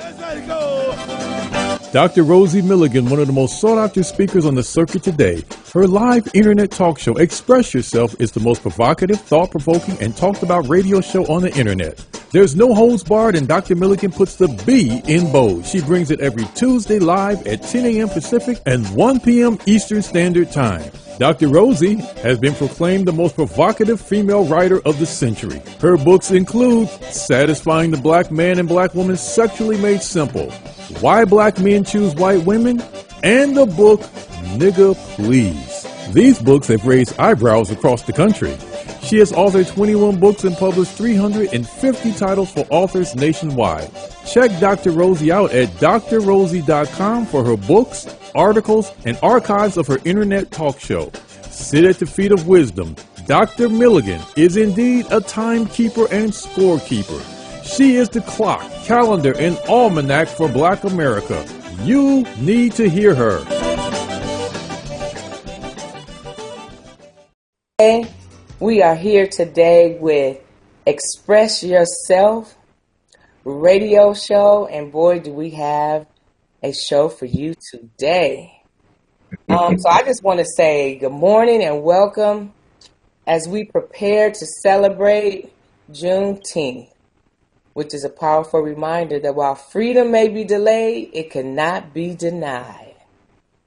Let's go. Dr. Rosie Milligan, one of the most sought-after speakers on the circuit today. Her live internet talk show, Express Yourself, is the most provocative, thought-provoking, and talked-about radio show on the internet. There's no holds barred, and Dr. Milligan puts the B in bold. She brings it every Tuesday live at 10 a.m. Pacific and 1 p.m. Eastern Standard Time. Dr. Rosie has been proclaimed the most provocative female writer of the century. Her books include Satisfying the Black Man and Black Woman Sexually Made Simple, Why Black Men Choose White Women, and the book Nigga Please. These books have raised eyebrows across the country. She has authored 21 books and published 350 titles for authors nationwide. Check Dr. Rosie out at drrosie.com for her books, articles, and archives of her internet talk show. Sit at the feet of wisdom. Dr. Milligan is indeed a timekeeper and scorekeeper. She is the clock, calendar, and almanac for Black America. You need to hear her. We are here today with Express Yourself radio show, and boy, do we have a show for you today. So I just want to say good morning and welcome as we prepare to celebrate Juneteenth, which is a powerful reminder that while freedom may be delayed, it cannot be denied.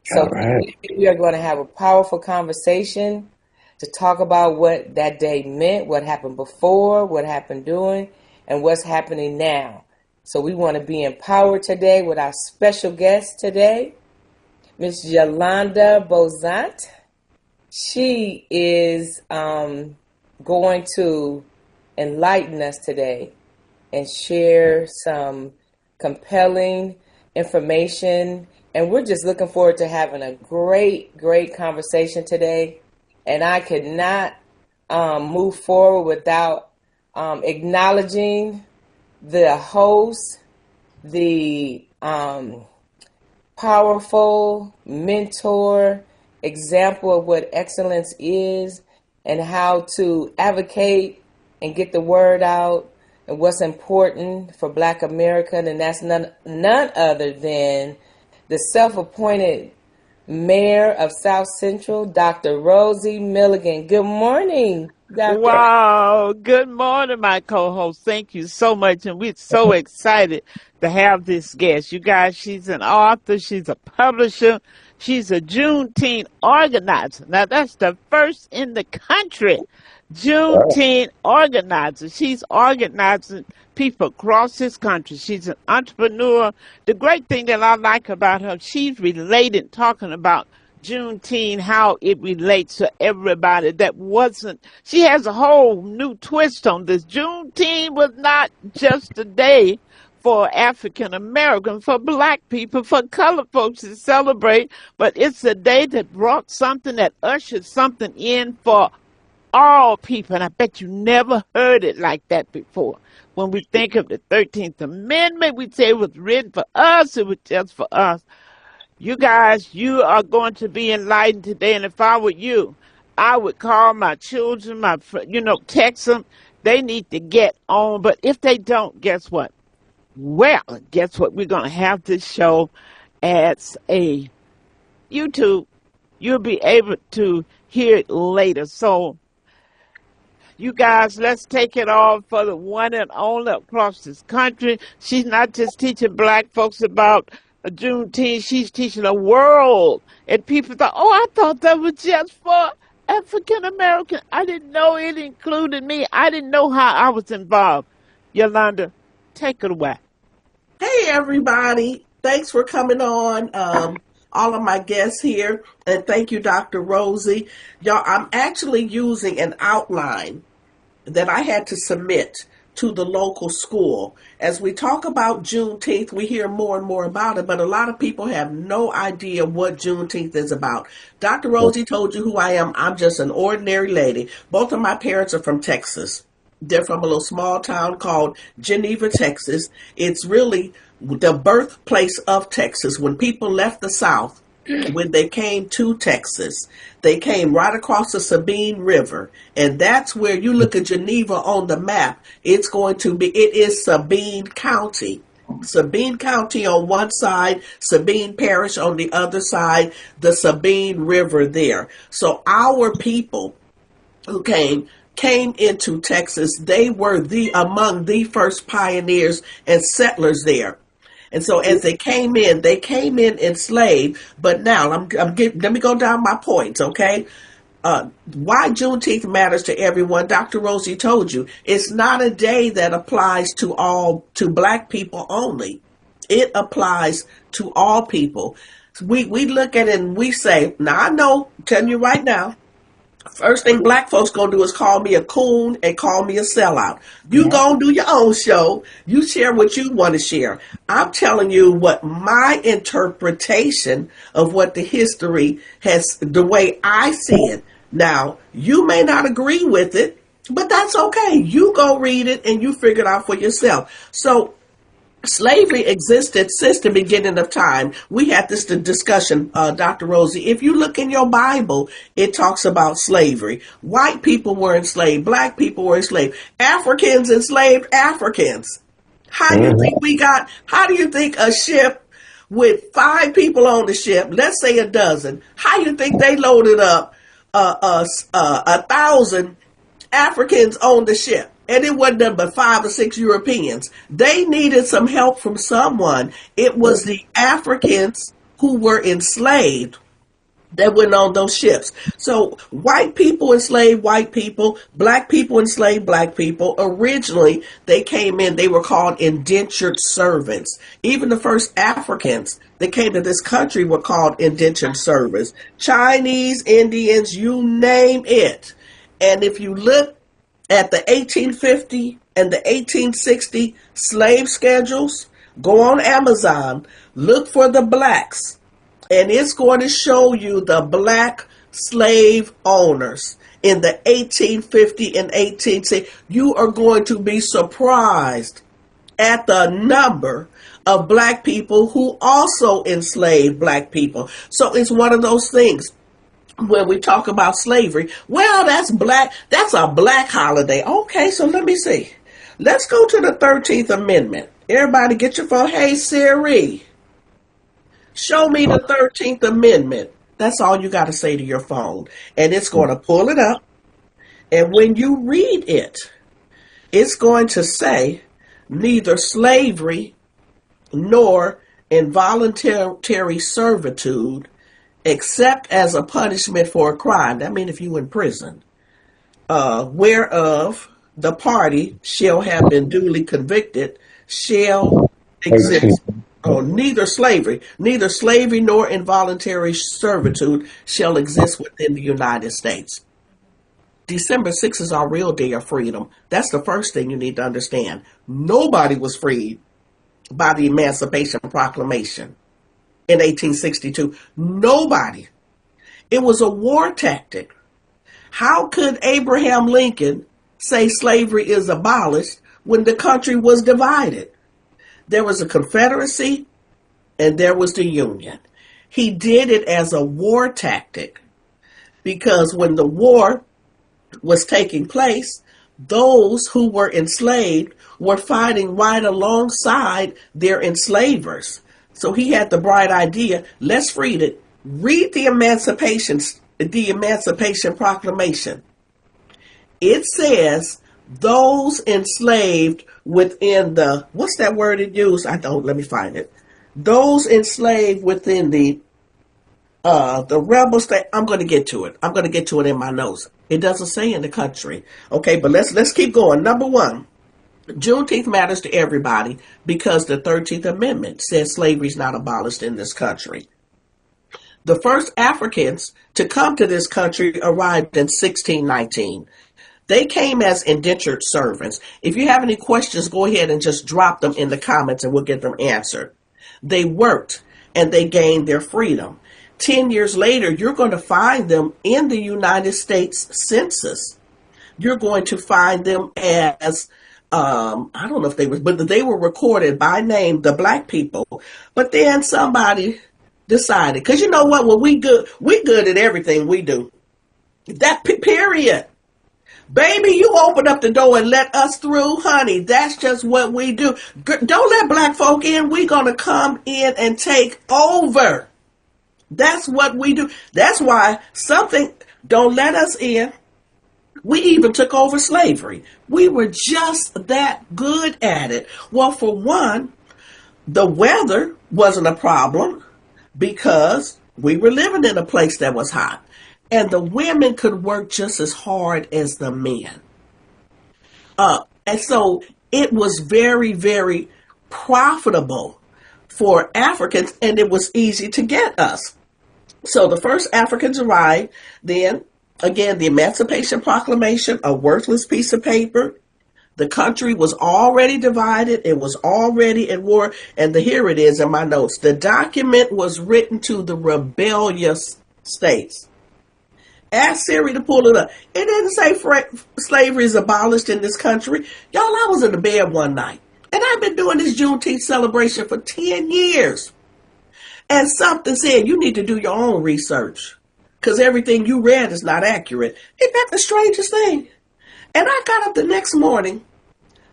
So today we are going to have a powerful conversation to talk about what that day meant, what happened before, what happened during, and what's happening now. So we want to be empowered today with our special guest today, Miss Yolanda Bozant. She is going to enlighten us today and share some compelling information. And we're just looking forward to having a great, great conversation today. And I could not move forward without acknowledging the host, the powerful mentor, example of what excellence is and how to advocate and get the word out and what's important for Black America. And that's none other than the self-appointed Mayor of South Central, Dr. Rosie Milligan. Good morning, Dr. Wow. Good morning, my co-host. Thank you so much. And we're so excited to have this guest. You guys, she's an author. She's a publisher. She's a Juneteenth organizer. Now, that's the first in the country Juneteenth organizer. She's organizing people across this country. She's an entrepreneur. The great thing that I like about her, she's related, talking about Juneteenth, how it relates to everybody that wasn't. She has a whole new twist on this. Juneteenth was not just a day for African Americans, for Black people, for colored folks to celebrate, but it's a day that brought something, that ushered something in for all people. And I bet you never heard it like that before. When we think of the 13th Amendment, we say it was written for us, it was just for us. You guys, you are going to be enlightened today. And if I were you, I would call my children, my text them. They need to get on. But if they don't, guess what? Well, guess what? We're going to have this show as a YouTube. You'll be able to hear it later. So, you guys, let's take it off for the one and only across this country. She's not just teaching Black folks about Juneteenth. She's teaching the world. And people thought, I thought that was just for African American. I didn't know it included me. I didn't know how I was involved. Yolanda, take it away. Hey, everybody. Thanks for coming on. All of my guests here. And thank you, Dr. Rosie. Y'all, I'm actually using an outline that I had to submit to the local school. As we talk about Juneteenth, we hear more and more about it, but a lot of people have no idea what Juneteenth is about. Dr. Rosie told you who I am. I'm just an ordinary lady. Both of my parents are from Texas. They're from a little small town called Geneva, Texas. It's really the birthplace of Texas. When people left the South, when they came to Texas, they came right across the Sabine River. And that's where you look at Geneva on the map. It is Sabine County. Sabine County on one side, Sabine Parish on the other side, the Sabine River there. So our people who came into Texas, they were among the first pioneers and settlers there. And so as they came in enslaved. But now let me go down my points, okay? Why Juneteenth matters to everyone. Dr. Rosie told you it's not a day that applies to black people only. It applies to all people. We look at it and we say, now I know, I'm telling you right now, first thing black folks gonna do is call me a coon and call me a sellout. You gonna do your own show. You share what you want to share. I'm telling you what my interpretation of what the history has, the way I see it. Now, you may not agree with it, but that's okay. You go read it and you figure it out for yourself. So slavery existed since the beginning of time. We had this discussion, Dr. Rosie. If you look in your Bible, it talks about slavery. White people were enslaved. Black people were enslaved. Africans enslaved Africans. How do you think a ship with 5 people on the ship, let's say a dozen, how do you think they loaded up 1,000 Africans on the ship? And it wasn't nothing but 5 or 6 Europeans. They needed some help from someone. It was the Africans who were enslaved that went on those ships. So white people enslaved white people, black people enslaved black people. Originally, they came in, they were called indentured servants. Even the first Africans that came to this country were called indentured servants. Chinese, Indians, you name it. And if you look at the 1850 and the 1860 slave schedules, go on Amazon, look for the blacks, and it's going to show you the black slave owners in the 1850 and 1860. You are going to be surprised at the number of black people who also enslaved black people. So it's one of those things. When we talk about slavery, well, that's a black holiday. Okay, so let me see. Let's go to the 13th Amendment. Everybody get your phone. Hey, Siri, show me the 13th Amendment. That's all you got to say to your phone. And it's going to pull it up. And when you read it, it's going to say neither slavery nor involuntary servitude except as a punishment for a crime. That means if you in prison, whereof the party shall have been duly convicted, shall exist. Oh, neither slavery nor involuntary servitude shall exist within the United States. December 6th is our real day of freedom. That's the first thing you need to understand. Nobody was freed by the Emancipation Proclamation in 1862. Nobody. It was a war tactic. How could Abraham Lincoln say slavery is abolished when the country was divided? There was a Confederacy and there was the Union. He did it as a war tactic because when the war was taking place, those who were enslaved were fighting right alongside their enslavers. So he had the bright idea, let's read it. Read the Emancipation Proclamation. It says those enslaved within the, what's that word it used? Let me find it. Those enslaved within the rebel state. I'm going to get to it. I'm going to get to it in my notes. It doesn't say in the country. Okay, but let's keep going. Number 1. Juneteenth matters to everybody because the 13th Amendment says slavery is not abolished in this country. The first Africans to come to this country arrived in 1619. They came as indentured servants. If you have any questions, go ahead and just drop them in the comments and we'll get them answered. They worked and they gained their freedom. 10 years later, you're going to find them in the United States Census. You're going to find them as I don't know if they were recorded by name, the black people. But then somebody decided, because you know what? When we good at everything we do. That period. Baby, you open up the door and let us through, honey. That's just what we do. Don't let black folk in. We're going to come in and take over. That's what we do. That's why don't let us in. We even took over slavery. We were just that good at it. Well, for one, the weather wasn't a problem because we were living in a place that was hot. And the women could work just as hard as the men. And so it was very, very profitable for Africans, and it was easy to get us. So the first Africans arrived. Then, again, the Emancipation Proclamation, a worthless piece of paper. The country was already divided. It was already at war. And here it is in my notes. The document was written to the rebellious states. Ask Siri to pull it up. It didn't say slavery is abolished in this country. Y'all, I was in the bed one night, and I've been doing this Juneteenth celebration for 10 years. And something said, you need to do your own research because everything you read is not accurate. Isn't that the strangest thing? And I got up the next morning.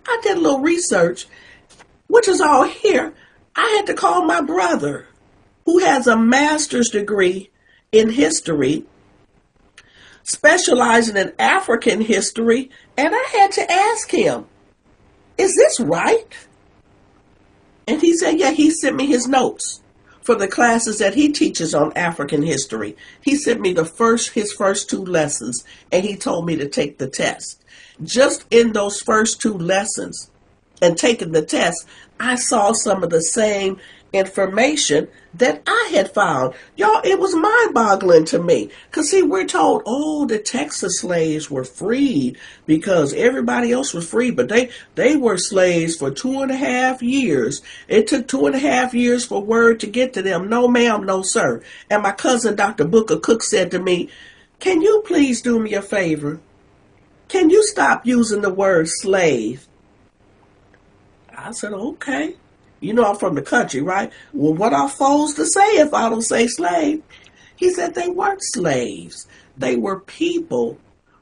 I did a little research, which is all here. I had to call my brother, who has a master's degree in history, specializing in African history, and I had to ask him, is this right? And he said, yeah, he sent me his notes for the classes that he teaches on African history. He sent me his first 2 lessons, and he told me to take the test. Just in those first 2 lessons and taking the test, I saw some of the same information that I had found. Y'all, it was mind-boggling to me. Because, see, we're told, the Texas slaves were freed because everybody else was free, but they were slaves for 2.5 years. It took 2.5 years for word to get to them. No, ma'am, no, sir. And my cousin, Dr. Booker Cook, said to me, can you please do me a favor? Can you stop using the word slave? I said, okay. You know I'm from the country, right? Well, what are foes to say if I don't say slave? He said they weren't slaves. They were people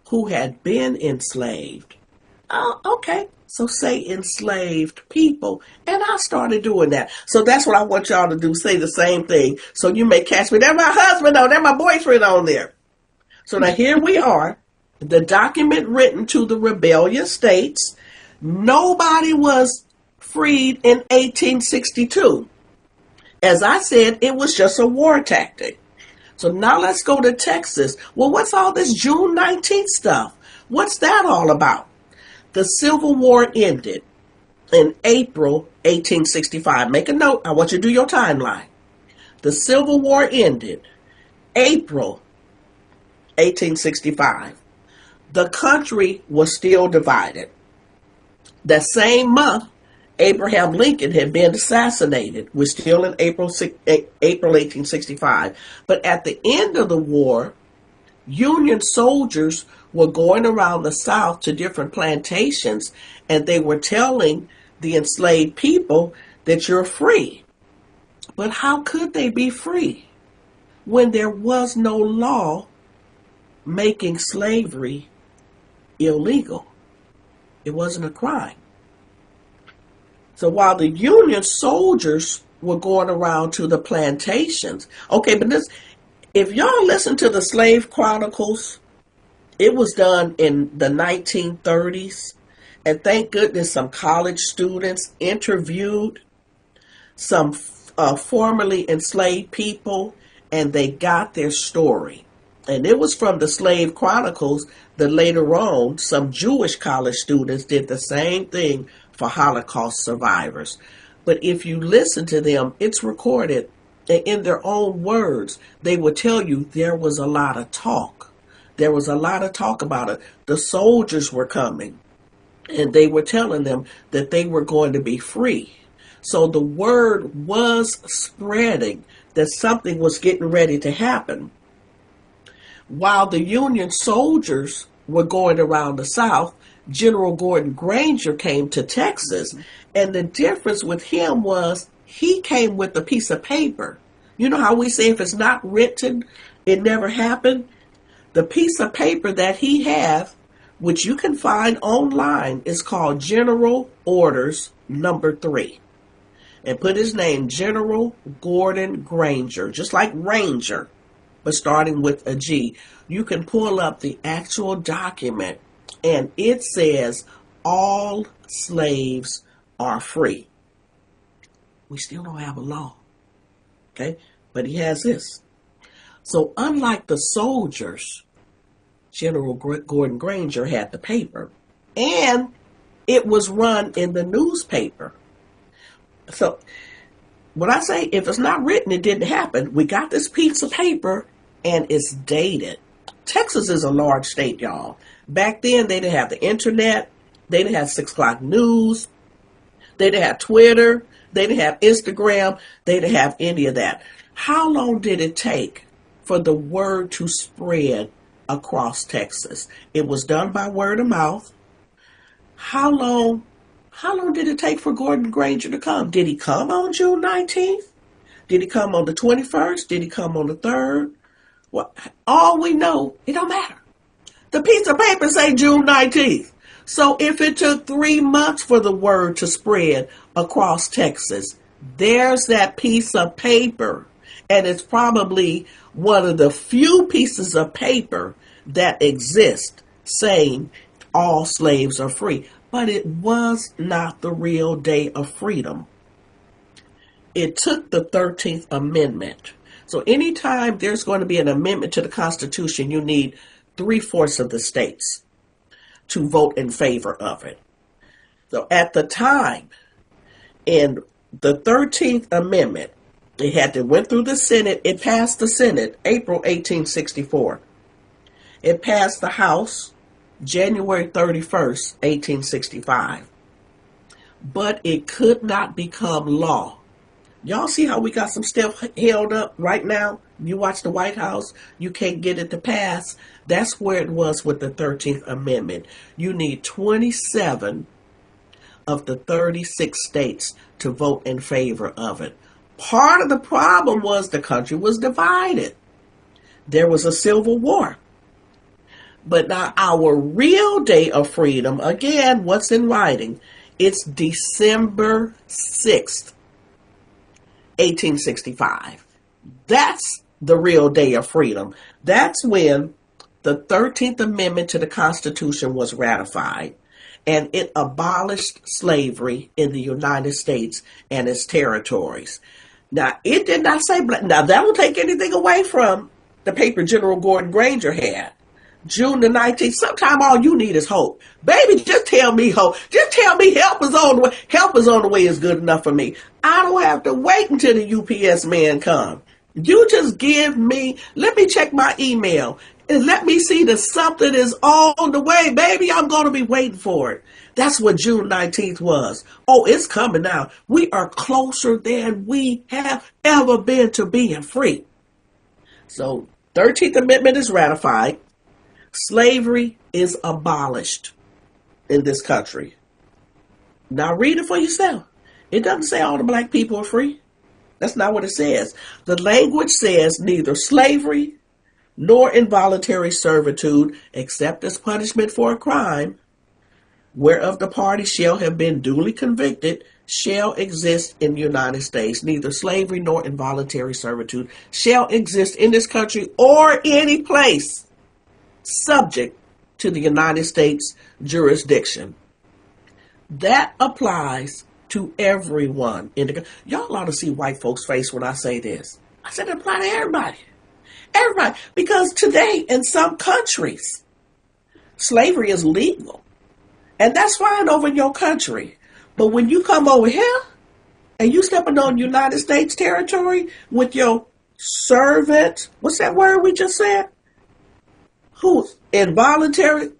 who had been enslaved. Oh, okay. So say enslaved people. And I started doing that. So that's what I want y'all to do. Say the same thing. So you may catch me. There's my husband on there, my boyfriend on there. So now here we are. The document written to the rebellious states. Nobody was freed in 1862. As I said, it was just a war tactic. So now let's go to Texas. Well, what's all this June 19th stuff? What's that all about? The Civil War ended in April 1865. Make a note. I want you to do your timeline. The Civil War ended April 1865. The country was still divided. That same month, Abraham Lincoln had been assassinated. We're still in April 1865. But at the end of the war, Union soldiers were going around the South to different plantations, and they were telling the enslaved people that you're free. But how could they be free when there was no law making slavery illegal? It wasn't a crime. So while the Union soldiers were going around to the plantations, okay, but if y'all listen to the Slave Chronicles, it was done in the 1930s, and thank goodness some college students interviewed some formerly enslaved people, and they got their story. And it was from the Slave Chronicles that later on some Jewish college students did the same thing for Holocaust survivors. But if you listen to them, it's recorded, and in their own words, they would tell you there was a lot of talk. There was a lot of talk about it. The soldiers were coming, and they were telling them that they were going to be free. So the word was spreading that something was getting ready to happen. While the Union soldiers were going around the South, General Gordon Granger came to Texas, and the difference with him was he came with a piece of paper. You know how we say if it's not written, it never happened? The piece of paper that he had which you can find online. It's called General Orders Number 3. And put his name, General Gordon Granger, just like Ranger, but starting with a G. You can pull up the actual document, and it says all slaves are free. We still don't have a law, okay? But he has this. So unlike the soldiers, General Gordon Granger had the paper, and it was run in the newspaper. So when I say if it's not written, it didn't happen. We got this piece of paper, and it's dated. Texas is a large state, y'all. Back then, they didn't have the internet. They didn't have 6 o'clock news. They didn't have Twitter. They didn't have Instagram. They didn't have any of that. How long did it take for the word to spread across Texas? It was done by word of mouth. How long did it take for Gordon Granger to come? Did he come on June 19th? Did he come on the 21st? Did he come on the 3rd? Well, all we know, it don't matter. The piece of paper say June 19th. So if it took 3 months for the word to spread across Texas, there's that piece of paper. And it's probably one of the few pieces of paper that exist saying all slaves are free. But it was not the real day of freedom. It took the 13th Amendment. So anytime there's going to be an amendment to the Constitution, you need 3/4 of the states to vote in favor of it. So at the time, in the 13th Amendment, went through the Senate. It passed the Senate April 1864. It passed the House January 31st, 1865. But it could not become law. Y'all see how we got some stuff held up right now? You watch the White House, you can't get it to pass. That's where it was with the 13th Amendment. You need 27 of the 36 states to vote in favor of it. Part of the problem was the country was divided. There was a civil war. But now our real day of freedom, again, what's in writing? It's December 6th, 1865. That's the real day of freedom. That's when the 13th Amendment to the Constitution was ratified, and it abolished slavery in the United States and its territories. Now, it did not say black. Now, that don't take anything away from the paper General Gordon Granger had. June the 19th, sometime all you need is hope. Baby, just tell me hope. Just tell me help is on the way. Help is on the way is good enough for me. I don't have to wait until the UPS man comes. You just let me check my email and let me see that something is on the way. Baby, I'm going to be waiting for it. That's what June 19th was. Oh, it's coming now. We are closer than we have ever been to being free. So, 13th Amendment is ratified. Slavery is abolished in this country. Now read it for yourself. It doesn't say all the black people are free. That's not what it says. The language says neither slavery nor involuntary servitude, except as punishment for a crime, whereof the party shall have been duly convicted, shall exist in the United States. Neither slavery nor involuntary servitude shall exist in this country or any place subject to the United States jurisdiction. That applies to everyone. Y'all ought to see white folks' face when I say this. I said it applies to everybody. Everybody. Because today in some countries, slavery is legal. And that's fine over in your country. But when you come over here and you stepping on United States territory with your servant, what's that word we just said? Who's involuntary,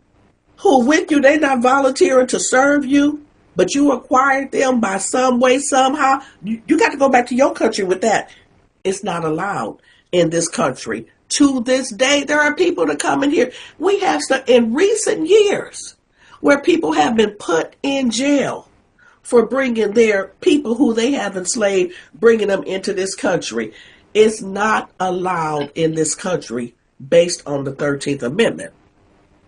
who with you, they not volunteering to serve you, but you acquired them by some way, somehow. You got to go back to your country with that. It's not allowed in this country. To this day, there are people that come in here. We have some in recent years where people have been put in jail for bringing their people who they have enslaved, bringing them into this country. It's not allowed in this country based on the 13th Amendment.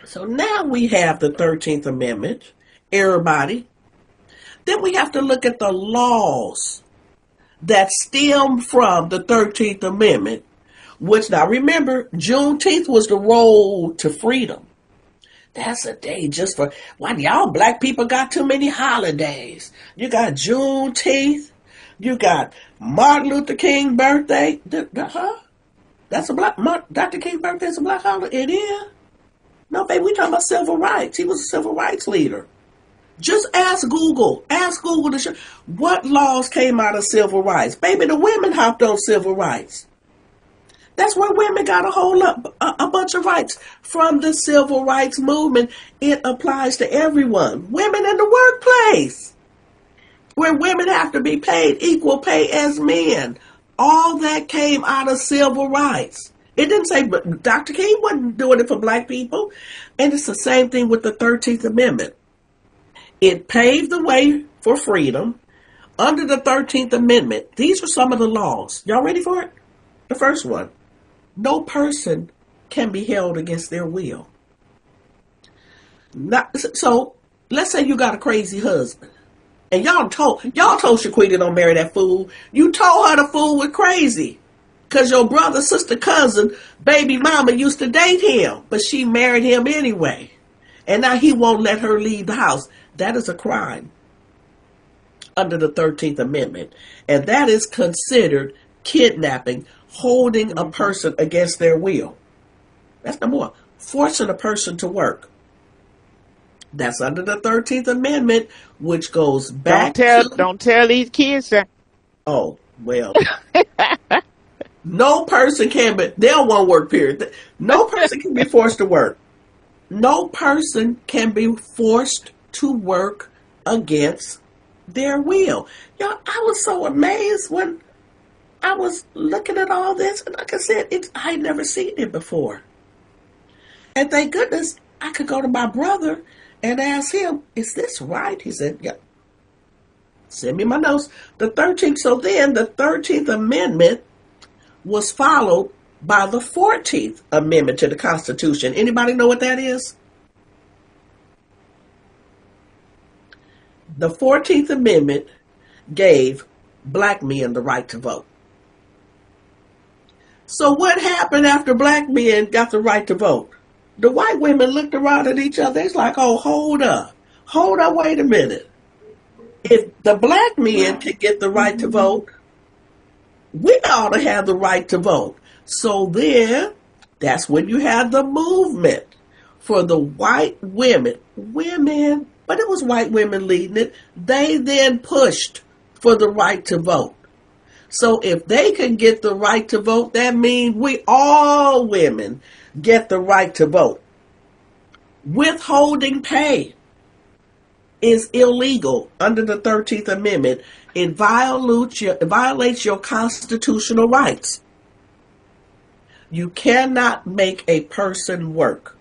So now we have the 13th Amendment, everybody. Then we have to look at the laws that stem from the 13th Amendment, which now remember, Juneteenth was the road to freedom. That's a day just for, why y'all black people got too many holidays? You got Juneteenth, you got Martin Luther King birthday. That's a black, Dr. King birthday is a black holiday. It is. No, baby, we talking about civil rights. He was a civil rights leader. Just ask Google. Ask Google to show what laws came out of civil rights. Baby, the women hopped on civil rights. That's where women got a bunch of rights from the civil rights movement. It applies to everyone. Women in the workplace, where women have to be paid equal pay as men. All that came out of civil rights. It didn't say, but Dr. King wasn't doing it for black people. And it's the same thing with the 13th Amendment. It paved the way for freedom. Under the 13th Amendment, these are some of the laws. Y'all ready for it? The first one. No person can be held against their will. So let's say you got a crazy husband. And y'all told Shaquita don't marry that fool. You told her the fool was crazy. Because your brother, sister, cousin, baby mama used to date him. But she married him anyway. And now he won't let her leave the house. That is a crime under the 13th Amendment. And that is considered kidnapping, holding a person against their will. That's number one. Forcing a person to work. That's under the 13th Amendment, which goes back Don't tell these kids that. Oh, well. No person can be, they don't want to work, period. No person can be forced to work. No person can be forced to work against their will. Y'all, I was so amazed when I was looking at all this, and like I said, I had never seen it before. And thank goodness I could go to my brother and ask him, is this right? He said, yeah. Send me my notes. So then the 13th Amendment was followed by the 14th Amendment to the Constitution. Anybody know what that is? The 14th Amendment gave black men the right to vote. So what happened after black men got the right to vote? The white women looked around at each other. It's like, oh, hold up, wait a minute. If the black men can get the right to vote, we ought to have the right to vote. So then, that's when you have the movement for the white women, but it was white women leading it. They then pushed for the right to vote. So if they can get the right to vote, that means all women get the right to vote. Withholding pay is illegal under the 13th Amendment. It violates your constitutional rights. You cannot make a person work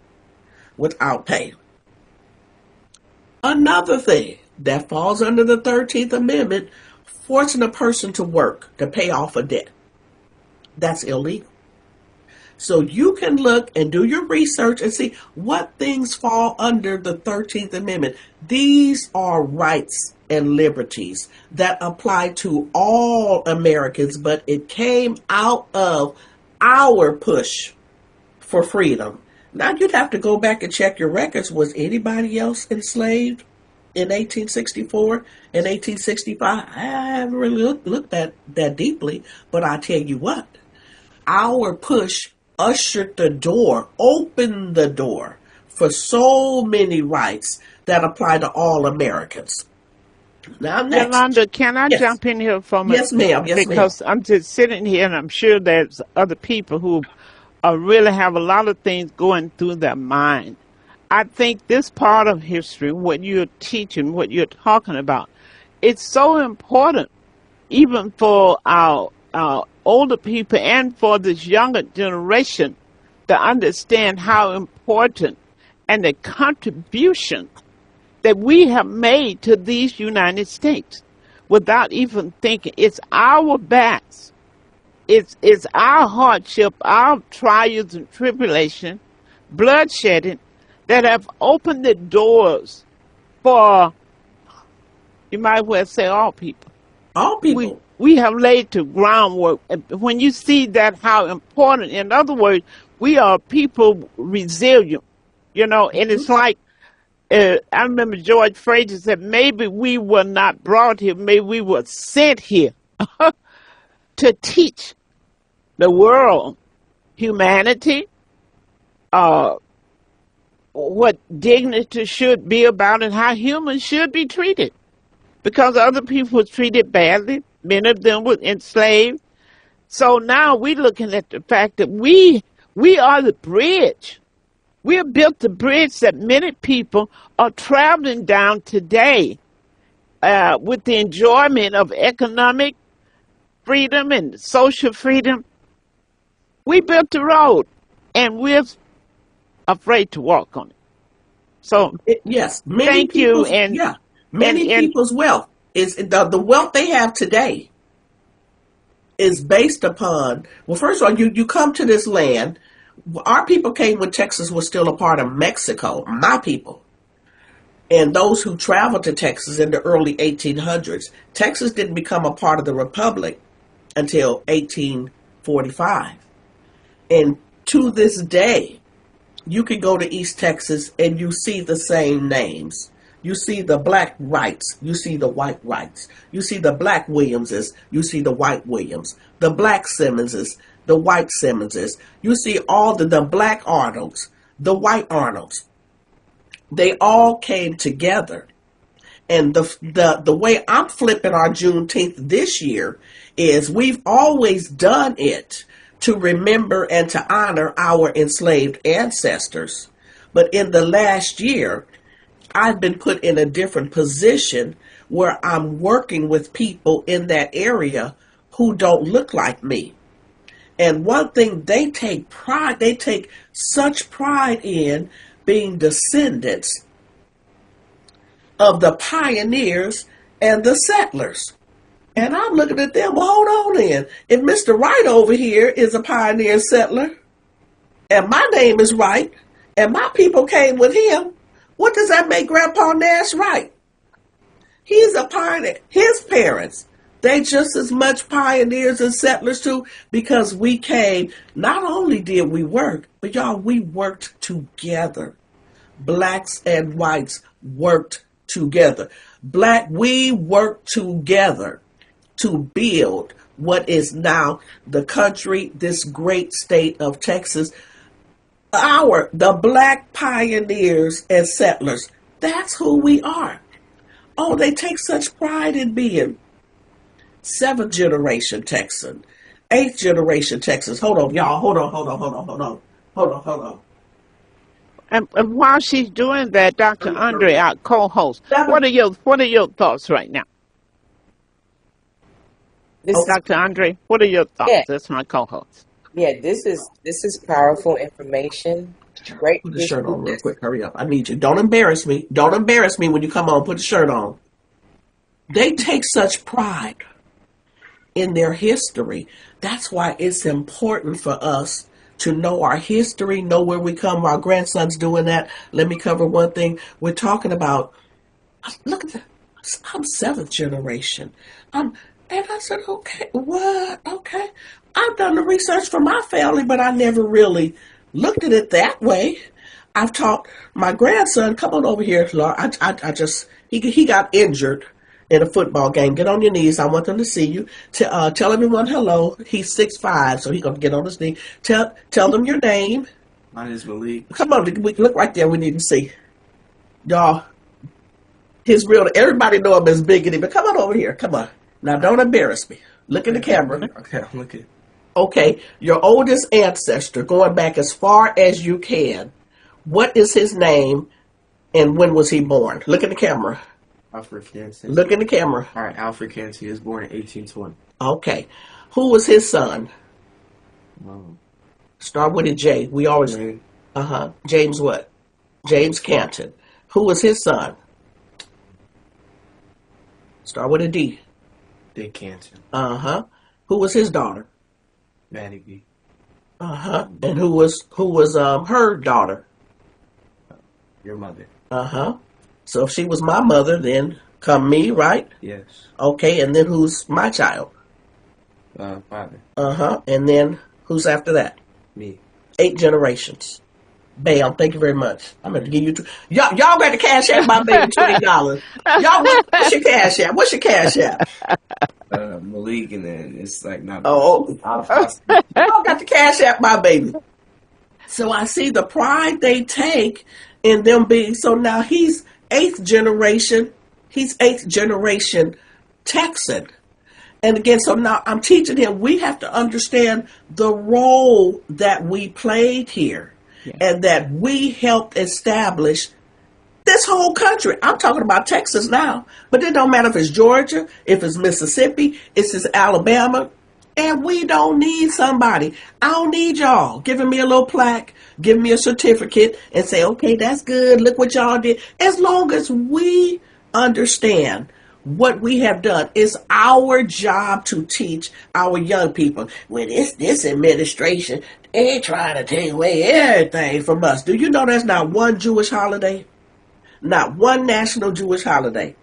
without pay. Another thing that falls under the 13th Amendment, forcing a person to work to pay off a debt. That's illegal. So you can look and do your research and see what things fall under the 13th Amendment. These are rights and liberties that apply to all Americans, but it came out of our push for freedom. Now you'd have to go back and check your records. Was anybody else enslaved in 1864 and 1865? I haven't really looked at that deeply, but I tell you what, our push ushered the door, opened the door for so many rights that apply to all Americans. Now, next. Yolanda, can I jump in here for a minute? Yes, ma'am. Yes, because I'm just sitting here, and I'm sure there's other people who really have a lot of things going through their mind. I think this part of history, what you're teaching, what you're talking about, it's so important, even for our older people and for this younger generation to understand how important and the contribution that we have made to these United States without even thinking. It's our backs. It's our hardship, our trials and tribulation, bloodshedding that have opened the doors for, you might well say, all people. All people. We have laid the groundwork. When you see that, how important, in other words, we are people resilient, and it's like, I remember George Fraser said, maybe we were not brought here, maybe we were sent here to teach the world, humanity, what dignity should be about and how humans should be treated. Because other people were treated badly. Many of them were enslaved. So now we're looking at the fact that we are the bridge. We have built the bridge that many people are traveling down today with the enjoyment of economic freedom and social freedom. We built the road, and we're afraid to walk on it. So yes, thank you. And many people's wealth is the wealth they have today is based upon, well, first of all, you come to this land. Our people came when Texas was still a part of Mexico, my people. And those who traveled to Texas in the early 1800s, Texas didn't become a part of the Republic until 1845. And to this day, you can go to East Texas and you see the same names. You see the black Wrights, you see the white Wrights. You see the black Williamses, you see the white Williams. The black Simmonses, the white Simmonses. You see all the black Arnolds, the white Arnolds. They all came together. And the way I'm flipping our Juneteenth this year is we've always done it to remember and to honor our enslaved ancestors. But in the last year, I've been put in a different position where I'm working with people in that area who don't look like me. And one thing they take such pride in being descendants of the pioneers and the settlers. And I'm looking at them, well, hold on then. If Mr. Wright over here is a pioneer and settler, and my name is Wright, and my people came with him, what does that make Grandpa Nash Wright? He's a pioneer. His parents, they just as much pioneers and settlers too, because we came, not only did we work, but y'all, we worked together. Blacks and whites worked together. We worked together to build what is now the country, this great state of Texas. The black pioneers and settlers, that's who we are. Oh, they take such pride in being 7th generation Texan, 8th generation Texas. Hold on, y'all. Hold on. And while she's doing that, Dr. Andre, our co-host, what are your thoughts right now? Dr. Andre, what are your thoughts? Yeah. That's my co-host. Yeah, this is powerful information. Great. Put the shirt on real quick. Hurry up. I need you. Don't embarrass me. Don't embarrass me when you come on. Put the shirt on. They take such pride in their history. That's why it's important for us to know our history, know where we come. Our grandson's doing that. Let me cover one thing. We're talking about, look at that. I'm 7th generation. And I said, okay, what? Okay. I've done the research for my family, but I never really looked at it that way. I've taught my grandson, come on over here, Laura. He got injured in a football game. Get on your knees. I want them to see you. Tell everyone hello. He's 6'5", so he's going to get on his knee. Tell them your name. My name is Malik. Come on, look right there. We need to see. Y'all, everybody know him as Biggity, but come on over here. Come on. Now, don't embarrass me. Look in the camera. Okay, I'm looking. Okay, your oldest ancestor, going back as far as you can, what is his name and when was he born? Look in the camera. Alfred Yancey. Look in the camera. All right, Alfred Yancey is born in 1820. Okay. Who was his son? Start with a J. We always... James. James what? James Canton. Who was his son? Start with a D. Dick Canton. Who was his daughter? Maddie B. And who was her daughter? Your mother. Uh-huh. So if she was my mother, then come me, right? Yes. Okay, and then who's my child? Father. Uh-huh. And then who's after that? Me. 8 generations. Bam, thank you very much. I'm going to give you y'all got to cash out my baby $20. Y'all, what's your cash app? What's your cash app? Malik, and then it's like not. Oh, y'all got to cash out my baby. So I see the pride they take in them being, so now he's 8th generation Texan. And again, so now I'm teaching him, we have to understand the role that we played here, and that we helped establish this whole country. I'm talking about Texas now, but it don't matter if it's Georgia, if it's Mississippi, if it's Alabama, and we don't need somebody. I don't need y'all giving me a little plaque, giving me a certificate, and say, okay, that's good, look what y'all did. As long as we understand what we have done, it's our job to teach our young people. Well, this administration, they trying to take away everything from us. Do you know there's not one Jewish holiday? Not one national Jewish holiday.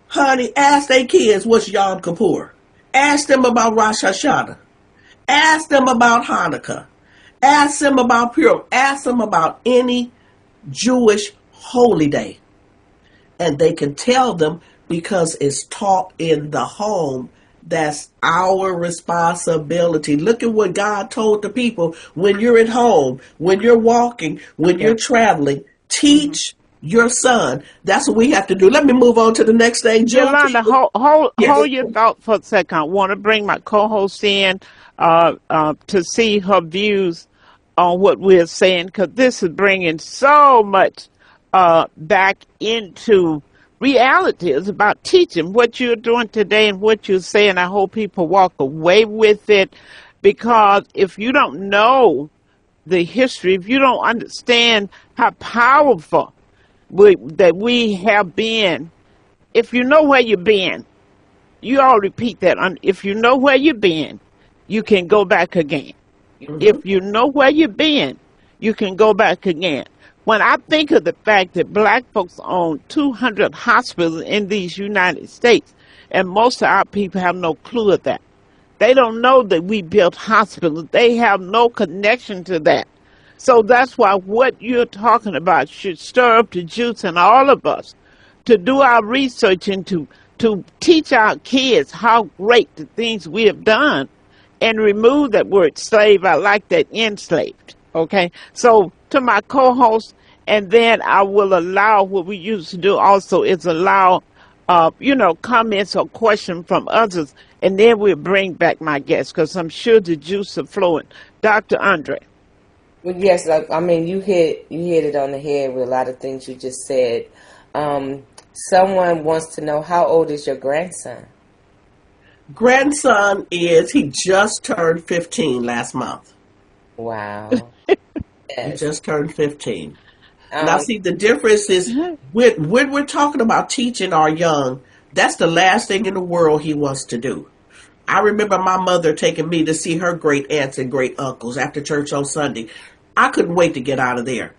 Honey, ask their kids what's Yom Kippur. Ask them about Rosh Hashanah. Ask them about Hanukkah. Ask them about Purim. Ask them about any Jewish holy day. And they can tell them, because it's taught in the home. That's our responsibility. Look at what God told the people. When you're at home, when you're walking, when you're traveling, teach your son. That's what we have to do. Let me move on to the next thing. Yolanda, hold your thought for a second. I want to bring my co-host in to see her views on what we're saying, because this is bringing so much back into reality. It's about teaching what you're doing today and what you're saying. I hope people walk away with it, because if you don't know the history, if you don't understand how powerful that we have been, if you know where you've been, you all repeat that. If you know where you've been, you can go back again. If you know where you've been, you can go back again. When I think of the fact that black folks own 200 hospitals in these United States, and most of our people have no clue of that. They don't know that we built hospitals. They have no connection to that. So that's why what you're talking about should stir up the juice in all of us to do our research and to teach our kids how great the things we have done, and remove that word slave. I like that, enslaved. Okay? So to my co-host, and then I will allow, what we used to do also is allow, comments or questions from others, and then we'll bring back my guests, because I'm sure the juice is flowing. Dr. Andre. Well, yes, I mean, you hit it on the head with a lot of things you just said. Someone wants to know, how old is your grandson? Grandson he just turned 15 last month. Wow. He Yes. just turned 15. Now, see, the difference is when we're talking about teaching our young, that's the last thing in the world he wants to do. I remember my mother taking me to see her great aunts and great uncles after church on Sunday. I couldn't wait to get out of there.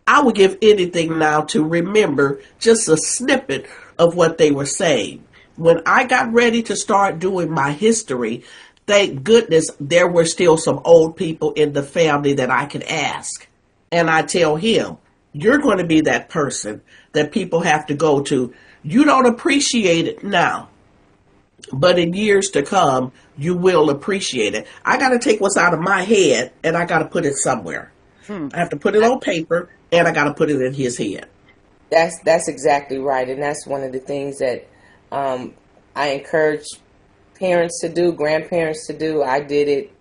I would give anything now to remember just a snippet of what they were saying. When I got ready to start doing my history, thank goodness there were still some old people in the family that I could ask. And I tell him, you're going to be that person that people have to go to. You don't appreciate it now, but in years to come, you will appreciate it. I got to take what's out of my head and I got to put it somewhere. I have to put it on paper and I got to put it in his head. That's exactly right. And that's one of the things that I encourage parents to do, grandparents to do. I did it.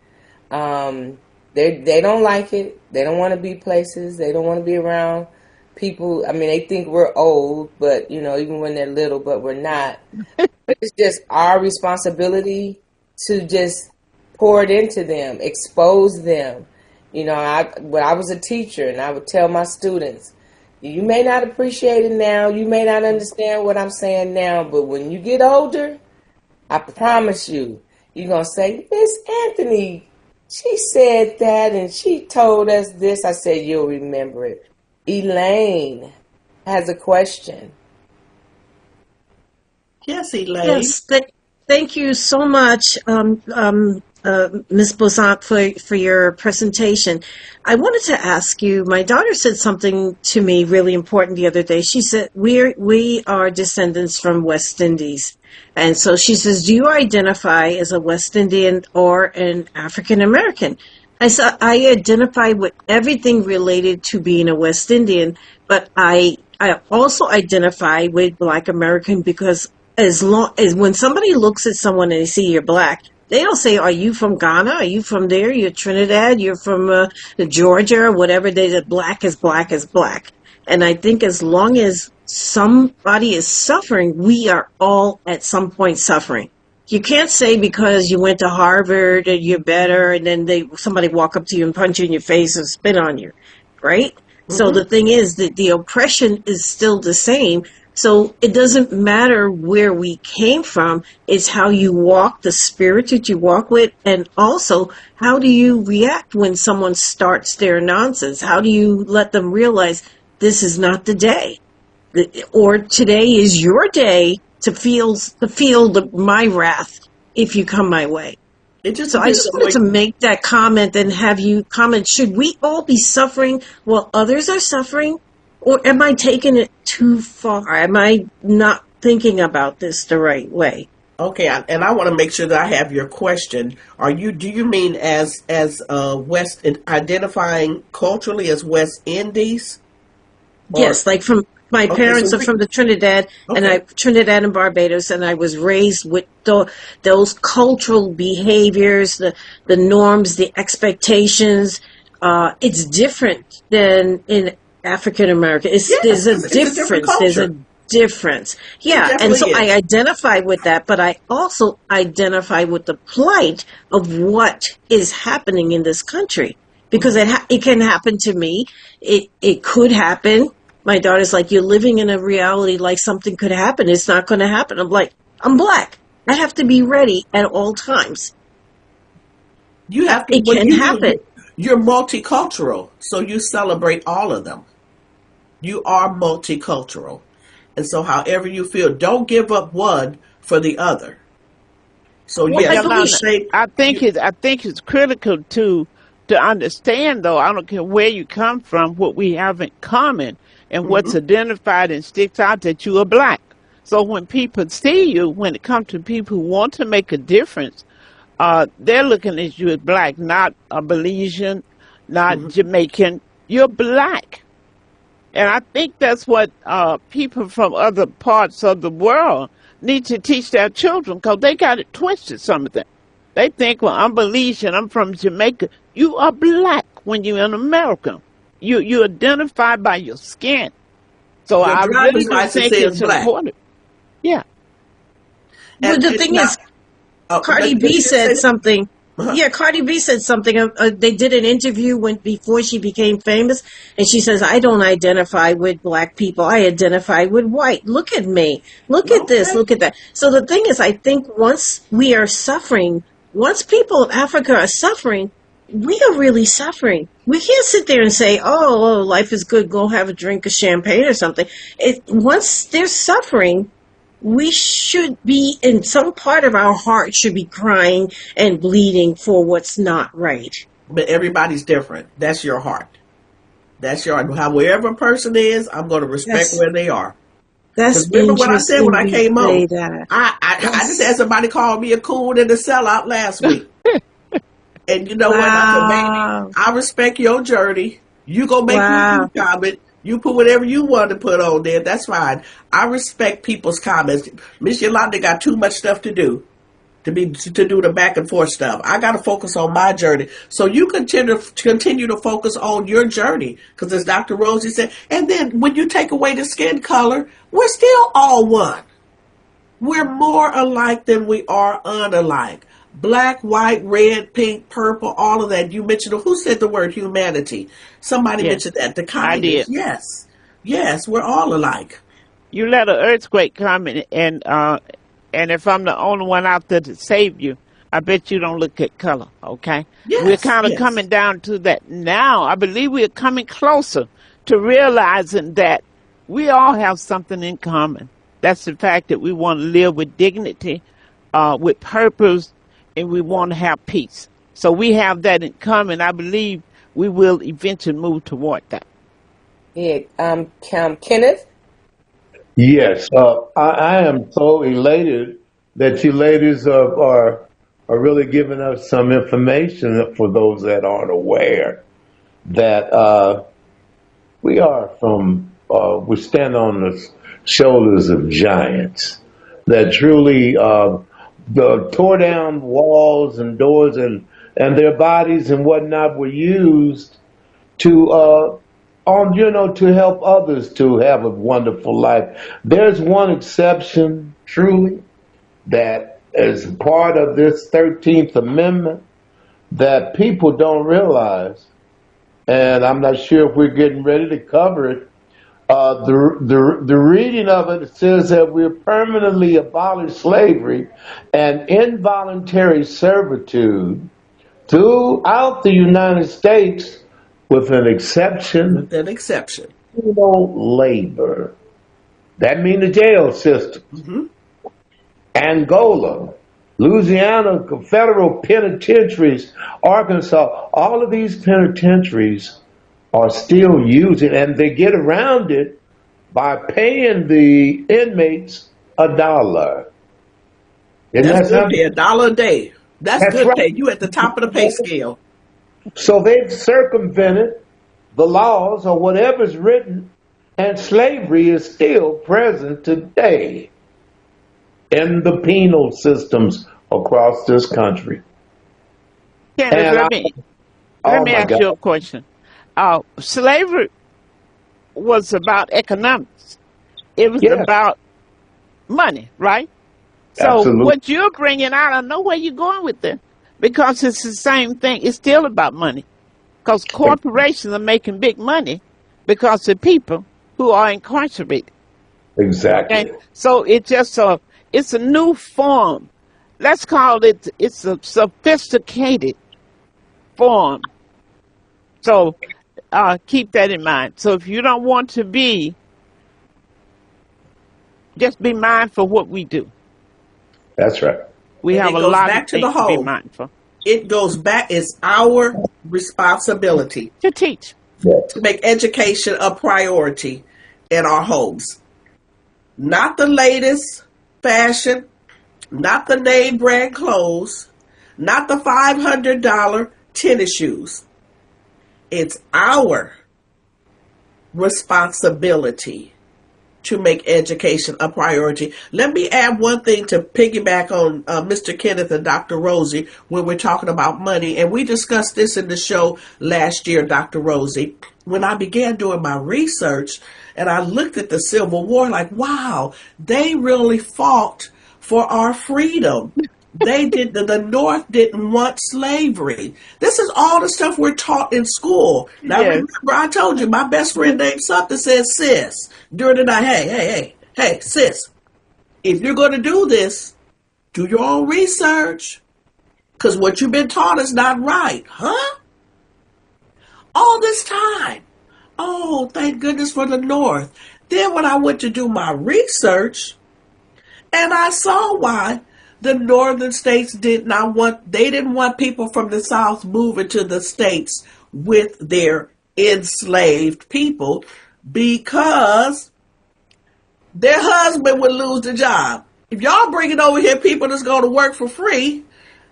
They don't like it. They don't want to be places. They don't want to be around people. I mean, they think we're old, but, even when they're little, but we're not. But it's just our responsibility to just pour it into them, expose them. When I was a teacher, and I would tell my students, you may not appreciate it now. You may not understand what I'm saying now, but when you get older, I promise you, you're going to say, Miss Anthony, she said that and she told us this. I said, you'll remember it. Elaine, has a question. Yes, Elaine. Yes, thank you so much, Ms. Bozant, for your presentation. I wanted to ask you, my daughter said something to me really important the other day. She said, we are descendants from West Indies. And so she says, do you identify as a West Indian or an African American? I said, I identify with everything related to being a West Indian, but I also identify with Black American because as long as when somebody looks at someone and they see you're Black, they don't say, are you from Ghana? Are you from there? You're Trinidad? You're from Georgia or whatever. They say Black is Black is Black. And I think as long as somebody is suffering, we are all at some point suffering. You can't say because you went to Harvard and you're better and then somebody walk up to you and punch you in your face and spit on you, right? Mm-hmm. So the thing is that the oppression is still the same. So it doesn't matter where we came from. It's how you walk, the spirit that you walk with, and also how do you react when someone starts their nonsense? How do you let them realize this is not the day? Or today is your day to feel my wrath if you come my way. I just wanted to make that comment and have you comment, should we all be suffering while others are suffering? Or am I taking it too far? Am I not thinking about this the right way? Okay, and I want to make sure that I have your question. Do you mean as West, identifying culturally as West Indies? Yes, like from my parents are from the Trinidad, Trinidad and Barbados, and I was raised with those cultural behaviors, the norms, the expectations. It's different than in African American. There's a difference. There's a difference. Yeah, and so I identify with that, but I also identify with the plight of what is happening in this country because it can happen to me. It could happen. My daughter's like, you're living in a reality like something could happen. It's not going to happen. I'm like, I'm Black. I have to be ready at all times. You have to. It can happen. You're multicultural, so you celebrate all of them. You are multicultural. And so however you feel, don't give up one for the other. So I think it's critical to understand, though, I don't care where you come from, what we have in common and what's identified and sticks out, that you are Black. So when people see you, when it comes to people who want to make a difference, they're looking at you as Black, not a Belizean, not Jamaican. You're Black. And I think that's what people from other parts of the world need to teach their children, because they got it twisted, some of them. They think, well, I'm Belizean, I'm from Jamaica. You are Black when you're an American. You identify by your skin. So I really do think it's important. Yeah. But the thing is, Cardi B said something. Yeah, Cardi B said something. They did an interview before she became famous, and she says, I don't identify with Black people. I identify with white. Look at me. Look at this. Look at that. So the thing is, I think once we are suffering, once people of Africa are suffering, we are really suffering. We can't sit there and say, oh, life is good, go have a drink of champagne or something. Once they're suffering, we should be, in some part of our heart, should be crying and bleeding for what's not right. But everybody's different. That's your heart. That's your heart. Wherever a person is, I'm going to respect where they are. That's remember what I said when I came on? That. I just had somebody call me a coon and a sellout last week. And you know what? I said, baby, I respect your journey. You go make your comment. You put whatever you want to put on there. That's fine. I respect people's comments. Miss Yolanda got too much stuff to do to do the back and forth stuff. I got to focus on my journey. So you continue to focus on your journey, because as Dr. Rosie said, and then when you take away the skin color, we're still all one. We're more alike than we are unalike. Black, white, red, pink, purple, all of that. You mentioned, who said the word humanity? Somebody mentioned that. The kindness. I did. Yes, we're all alike. You let an earthquake come and if I'm the only one out there to save you, I bet you don't look at color, okay? Yes, we're kind of coming down to that now. I believe we're coming closer to realizing that we all have something in common. That's the fact that we want to live with dignity, with purpose, and we want to have peace. So we have that in common. I believe we will eventually move toward that. Yeah, Kenneth? Yes, I am so elated that you ladies are really giving us some information for those that aren't aware that we stand on the shoulders of giants that truly tore down walls and doors and their bodies and whatnot were used to to help others to have a wonderful life. There's one exception, truly, that is part of this 13th Amendment that people don't realize, and I'm not sure if we're getting ready to cover it. The reading of it says that we permanently abolish slavery and involuntary servitude throughout the United States, with an exception. With an exception. Labor. That means the jail system. Mm-hmm. Angola, Louisiana, federal penitentiaries, Arkansas, all of these penitentiaries are still using, and they get around it by paying the inmates $1. That's good pay, $1 a day. That's good right. pay. You at the top of the pay scale. So they've circumvented the laws or whatever's written, and slavery is still present today in the penal systems across this country. Kenneth, let me ask you a question. Slavery was about economics. It was about money, right? So Absolutely. What you're bringing out, I know where you're going with this, because it's the same thing. It's still about money, because corporations are making big money because of people who are incarcerated. Exactly. Okay? So it's a new form. Let's call it's a sophisticated form. So keep that in mind. So if you don't want to just be mindful of what we do. That's right. We have a lot of things to be mindful. It goes back. It's our responsibility to teach, to make education a priority in our homes. Not the latest fashion, not the name brand clothes, not the $500 tennis shoes. It's our responsibility to make education a priority. Let me add one thing to piggyback on Mr. Kenneth and Dr. Rosie when we're talking about money. And we discussed this in the show last year, Dr. Rosie. When I began doing my research and I looked at the Civil War, like, wow, they really fought for our freedom. The North didn't want slavery. This is all the stuff we're taught in school. Now, remember, I told you, my best friend named something said, sis, during the night, hey, sis, if you're going to do this, do your own research, because what you've been taught is not right. Huh? All this time. Oh, thank goodness for the North. Then when I went to do my research, and I saw why the northern states didn't want people from the South moving to the states with their enslaved people, because their husband would lose the job. If y'all bringing over here people that's going to work for free,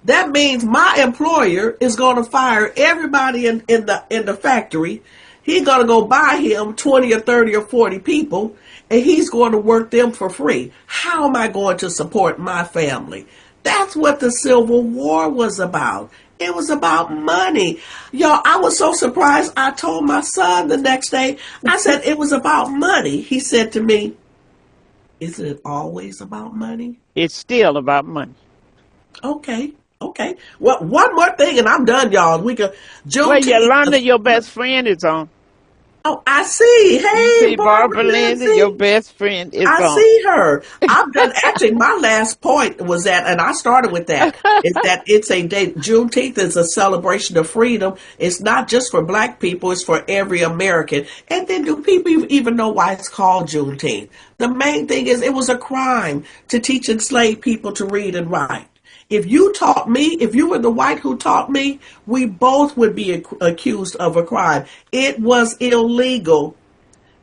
that means my employer is going to fire everybody in the factory. He's going to go buy him 20 or 30 or 40 people, and he's going to work them for free. How am I going to support my family? That's what the Civil War was about. It was about money. Y'all, I was so surprised. I told my son the next day, I said, it was about money. He said to me, is it always about money? It's still about money. Okay. Well, one more thing, and I'm done, y'all. We can. Well, Yolanda, your best friend, is on. Oh, I see. You Hey, see Barbara Barbara Linda, your Lindsay. best friend is I on. see her. I've done actually my last point was that, and I started with that, is that it's a day. Juneteenth is a celebration of freedom. It's not just for black people, it's for every American. And then do people even know why it's called Juneteenth? The main thing is it was a crime to teach enslaved people to read and write. If you taught me, if you were the white who taught me, we both would be accused of a crime. It was illegal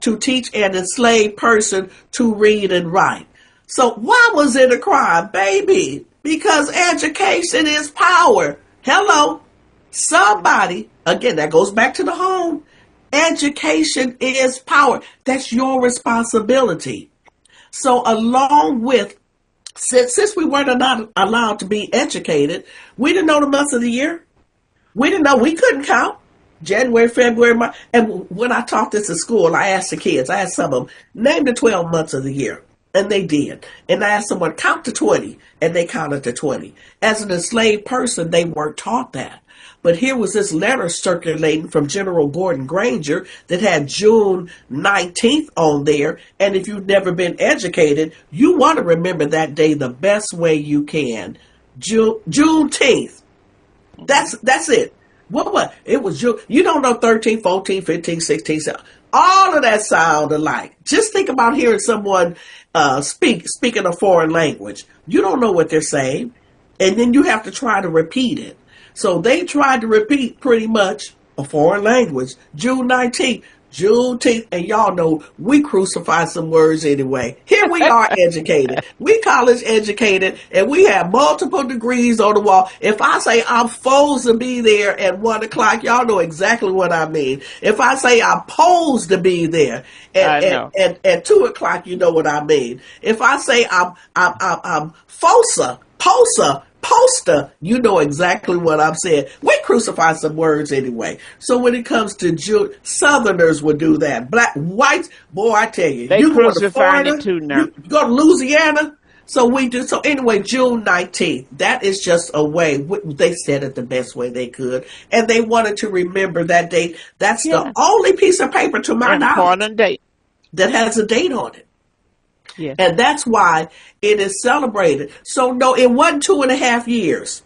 to teach an enslaved person to read and write. So why was it a crime, baby? Because education is power. Hello, somebody, again, that goes back to the home. Education is power. That's your responsibility. So along with, since we weren't not allowed to be educated, we didn't know the months of the year. We didn't know, we couldn't count. January, February, March. And when I taught this at school, I asked the kids, I asked some of them, name the 12 months of the year. And they did. And I asked someone, count to 20. And they counted to 20. As an enslaved person, they weren't taught that. But here was this letter circulating from General Gordon Granger that had June 19th on there. And if you've never been educated, you want to remember that day the best way you can. Juneteenth. That's it. What? It was you don't know 13, 14, 15, 16, 17. All of that sound alike. Just think about hearing someone speaking a foreign language. You don't know what they're saying. And then you have to try to repeat it. So they tried to repeat pretty much a foreign language. June 19th, Juneteenth, and y'all know we crucify some words anyway. Here we are educated. We college educated, and we have multiple degrees on the wall. If I say I'm supposed to be there at 1 o'clock, y'all know exactly what I mean. If I say I'm supposed to be there at 2 o'clock, you know what I mean. If I say I'm poster, you know exactly what I'm saying. We crucify some words anyway. So when it comes to Southerners will do that. Black, whites, boy, I tell you, They you go to crucifying Florida, it too now. you go to Louisiana. So we do. So anyway, June 19th, that is just a way. They said it the best way they could. And they wanted to remember that date. That's the only piece of paper to my knowledge Important date that has a date on it. Yeah. And that's why it is celebrated. So no, it wasn't 2.5 years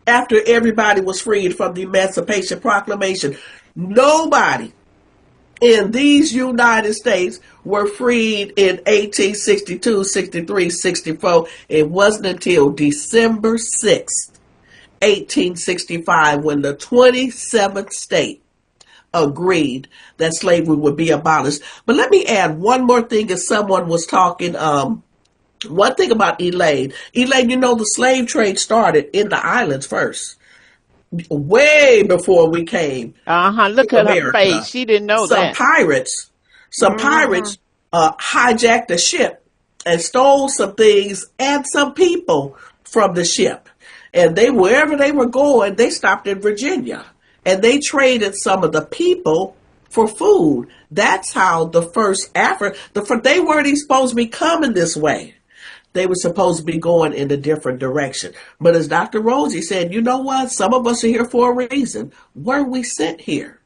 after everybody was freed from the Emancipation Proclamation. Nobody in these United States were freed in 1862, 63, 64. It wasn't until December 6th, 1865, when the 27th state agreed that slavery would be abolished. But let me add one more thing as someone was talking. One thing about Elaine. Elaine, you know the slave trade started in the islands first. Way before we came Look to at her America. face. She didn't know Some that. pirates hijacked a ship and stole some things and some people from the ship. And they, wherever they were going, they stopped in Virginia. And they traded some of the people for food. That's how the first they weren't even supposed to be coming this way. They were supposed to be going in a different direction. But as Dr. Rosie said, you know what? Some of us are here for a reason. Were we sent here?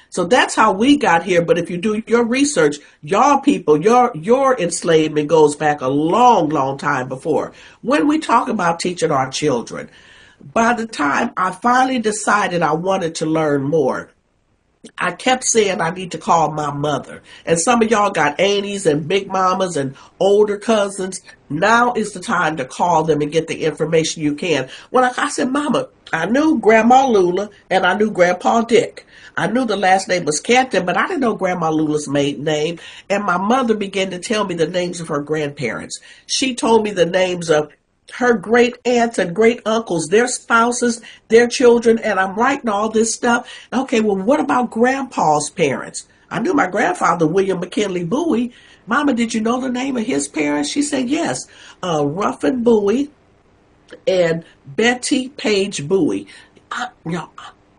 So that's how we got here. But if you do your research, y'all people, your enslavement goes back a long, long time before. When we talk about teaching our children, by the time I finally decided I wanted to learn more, I kept saying I need to call my mother. And some of y'all got aunties and big mamas and older cousins. Now is the time to call them and get the information you can. When I said, Mama, I knew Grandma Lula and I knew Grandpa Dick. I knew the last name was Canton, but I didn't know Grandma Lula's maiden name. And my mother began to tell me the names of her grandparents. She told me the names of her great aunts and great uncles, their spouses, their children, and I'm writing all this stuff. Okay, well, what about Grandpa's parents? I knew my grandfather, William McKinley Bowie. Mama, did you know the name of his parents? She said, yes, Ruffin Bowie and Betty Page Bowie.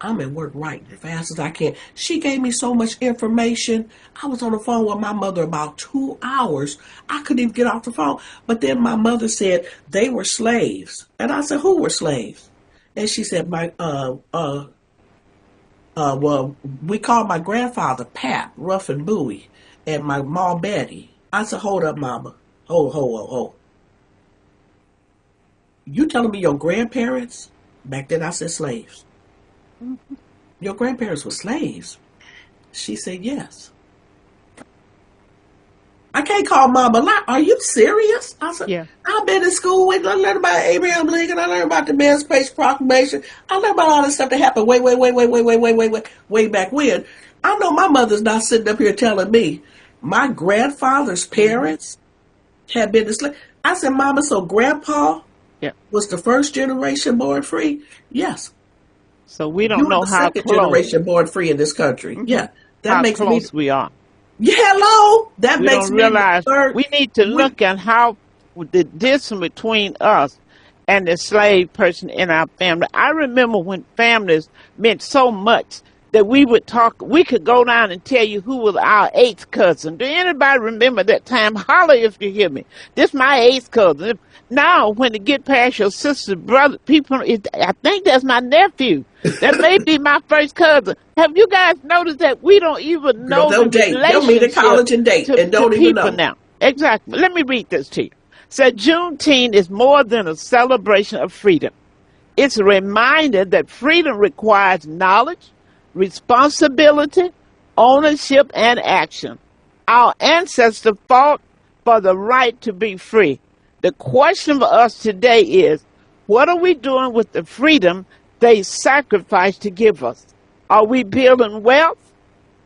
I'm at work writing as fast as I can. She gave me so much information. I was on the phone with my mother about 2 hours. I couldn't even get off the phone. But then my mother said they were slaves. And I said, who were slaves? And she said, Well, we called my grandfather Pap, Rough and Bowie, and my mom Betty. I said, hold up, mama. Hold. You telling me your grandparents? Back then I said slaves. Your grandparents were slaves. She said, yes. I can't call mama a lie. Are you serious? I said, Yeah. I've been in school with, I learned about Abraham Lincoln. I learned about the Emancipation Proclamation. I learned about all this stuff that happened way back when. I know my mother's not sitting up here telling me my grandfather's parents had been enslaved. I said, mama, so grandpa was the first generation born free? Yes. So we don't You know were the how second close. generation born free in this country. Yeah. That How makes close me. we are. Yeah, hello. That We makes don't me the realize. third. We need to look at how the distance between us and the slave person in our family. I remember when families meant so much that we would talk. We could go down and tell you who was our eighth cousin. Do anybody remember that time? Holler if you hear me. This my eighth cousin. Now, when it get past your sister, brother, people, I think that's my nephew. That may be my first cousin. Have you guys noticed that we don't even Girl, know the they'll date. They'll meet in relationship college and date to and don't even people know. now? Exactly. Let me read this to you. Said Juneteenth is more than a celebration of freedom. It's a reminder that freedom requires knowledge, responsibility, ownership, and action. Our ancestors fought for the right to be free. The question for us today is, what are we doing with the freedom they sacrificed to give us? Are we building wealth,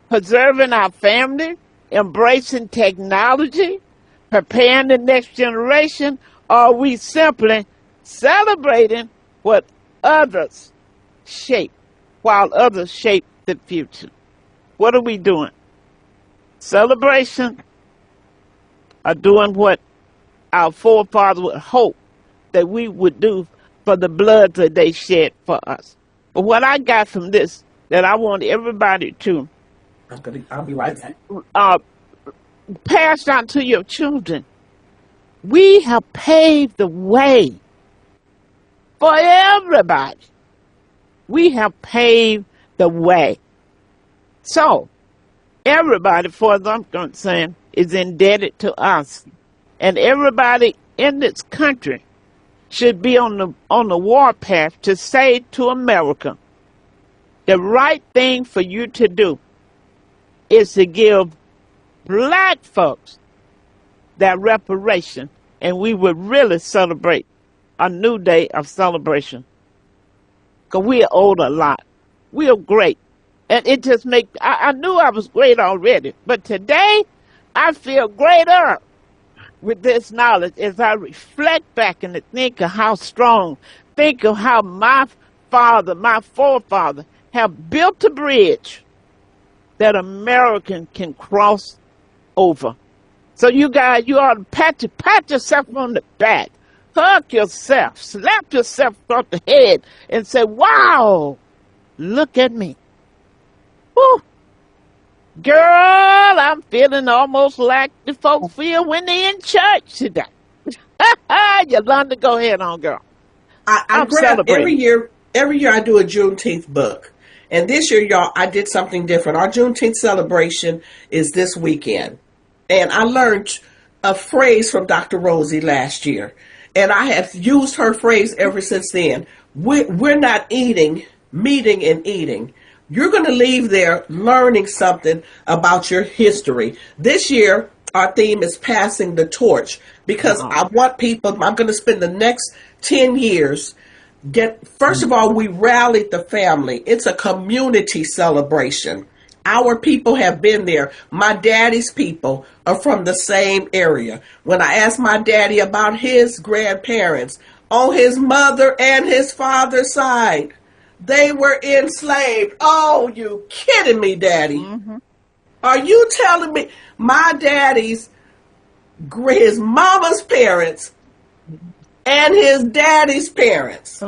preserving our family, embracing technology, preparing the next generation, or are we simply celebrating what others shape while others shape the future? What are we doing? Celebration or doing what our forefathers would hope that we would do for the blood that they shed for us? But what I got from this that I want everybody to I'll be right back. pass on to your children. We have paved the way for everybody. We have paved the way. So, everybody, for as I'm concerned, is indebted to us. And everybody in this country should be on the warpath to say to America, the right thing for you to do is to give black folks that reparation, and we would really celebrate a new day of celebration. Because we are owed a lot. We are great. And it just makes, I knew I was great already, but today I feel greater with this knowledge as I reflect back and think of how strong, think of how my father, my forefather have built a bridge that American can cross over. So you guys, you ought to pat yourself on the back, hug yourself, slap yourself across the head and say, wow, look at me. Woo. Girl, I'm feeling almost like the folks feel when they're in church today. Yolanda, go ahead on, girl. I'm celebrating. Every year I do a Juneteenth book. And this year, y'all, I did something different. Our Juneteenth celebration is this weekend. And I learned a phrase from Dr. Rosie last year. And I have used her phrase ever since then. We're not meeting and eating. You're going to leave there learning something about your history. This year, our theme is passing the torch because I want people, I'm going to spend the next 10 years. First of all, we rallied the family. It's a community celebration. Our people have been there. My daddy's people are from the same area. When I asked my daddy about his grandparents on his mother and his father's side, they were enslaved. Oh, you kidding me, Daddy? Mm-hmm. Are you telling me my daddy's, his mama's parents and his daddy's parents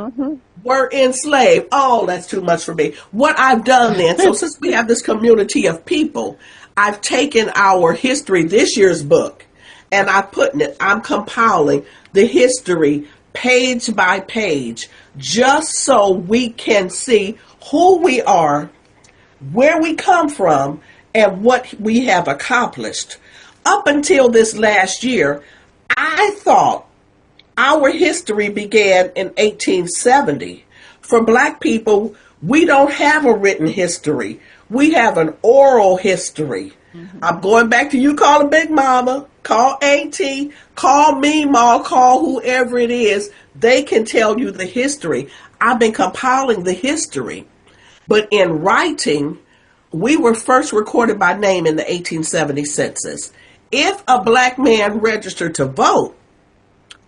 were enslaved? Oh, that's too much for me. What I've done then, so since we have this community of people, I've taken our history, this year's book, and I'm compiling the history page by page, just so we can see who we are where we come from and what we have accomplished. Up until this last year, I thought our history began in 1870. For Black people, we don't have a written history. We have an oral history. I'm going back to you calling Big Mama, call Auntie, call me, Ma, call whoever it is. They can tell you the history. I've been compiling the history. But in writing, we were first recorded by name in the 1870 census. If a Black man registered to vote,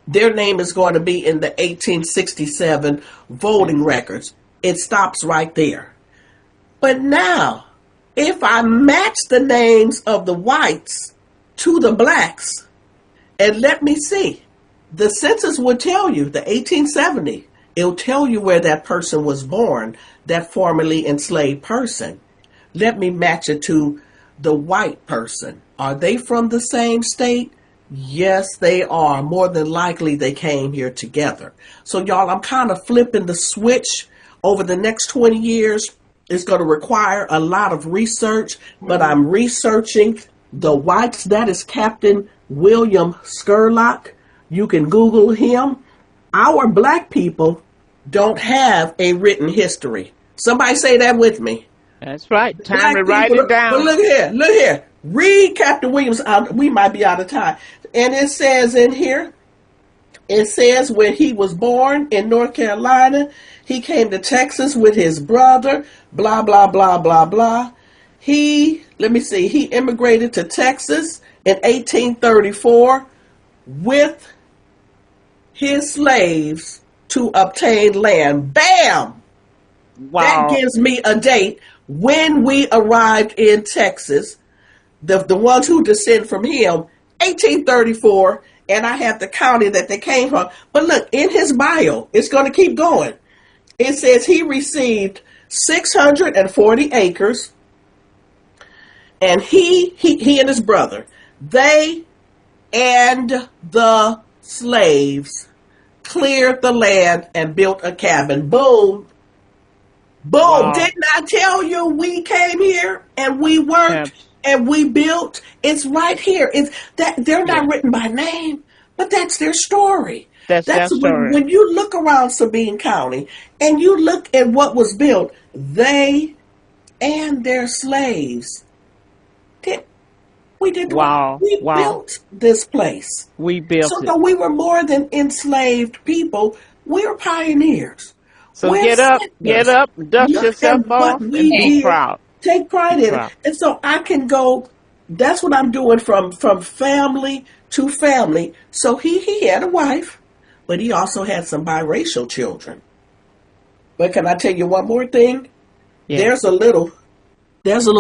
their name is going to be in the 1867 voting records. It stops right there. But now, if I match the names of the whites to the Blacks, and let me see, the census would tell you, the 1870, it'll tell you where that person was born, that formerly enslaved person. Let me match it to the white person. Are they from the same state? Yes, they are. More than likely, they came here together. So, y'all, I'm kind of flipping the switch over the next 20 years. It's going to require a lot of research, but I'm researching the whites. That is Captain William Skurlock. You can Google him. Our Black people don't have a written history. Somebody say that with me. That's right. Time Black to write people, it down. But look here. Read Captain Williams. We might be out of time. And it says in here, it says when he was born in North Carolina, he came to Texas with his brother, blah, blah, blah, blah, blah. He immigrated to Texas in 1834 with his slaves to obtain land. Bam! Wow. That gives me a date when we arrived in Texas. The ones who descend from him, 1834, and I have the county that they came from. But look, in his bio, it's going to keep going. It says he received 640 acres, and he and his brother, they and the slaves cleared the land and built a cabin. Boom. Boom. Wow. Didn't I tell you we came here and we worked and we built? It's right here. It's that they're not written by name, but that's their story. That's their story. When you look around Sabine County and you look at what was built, they and their slaves we built this place. We built it. So though we were more than enslaved people, we were pioneers. So get up, dust yourself off, and be proud. Take pride in it. And so I can go, that's what I'm doing from family to family. So he had a wife, but he also had some biracial children. But can I tell you one more thing? Yeah. There's a little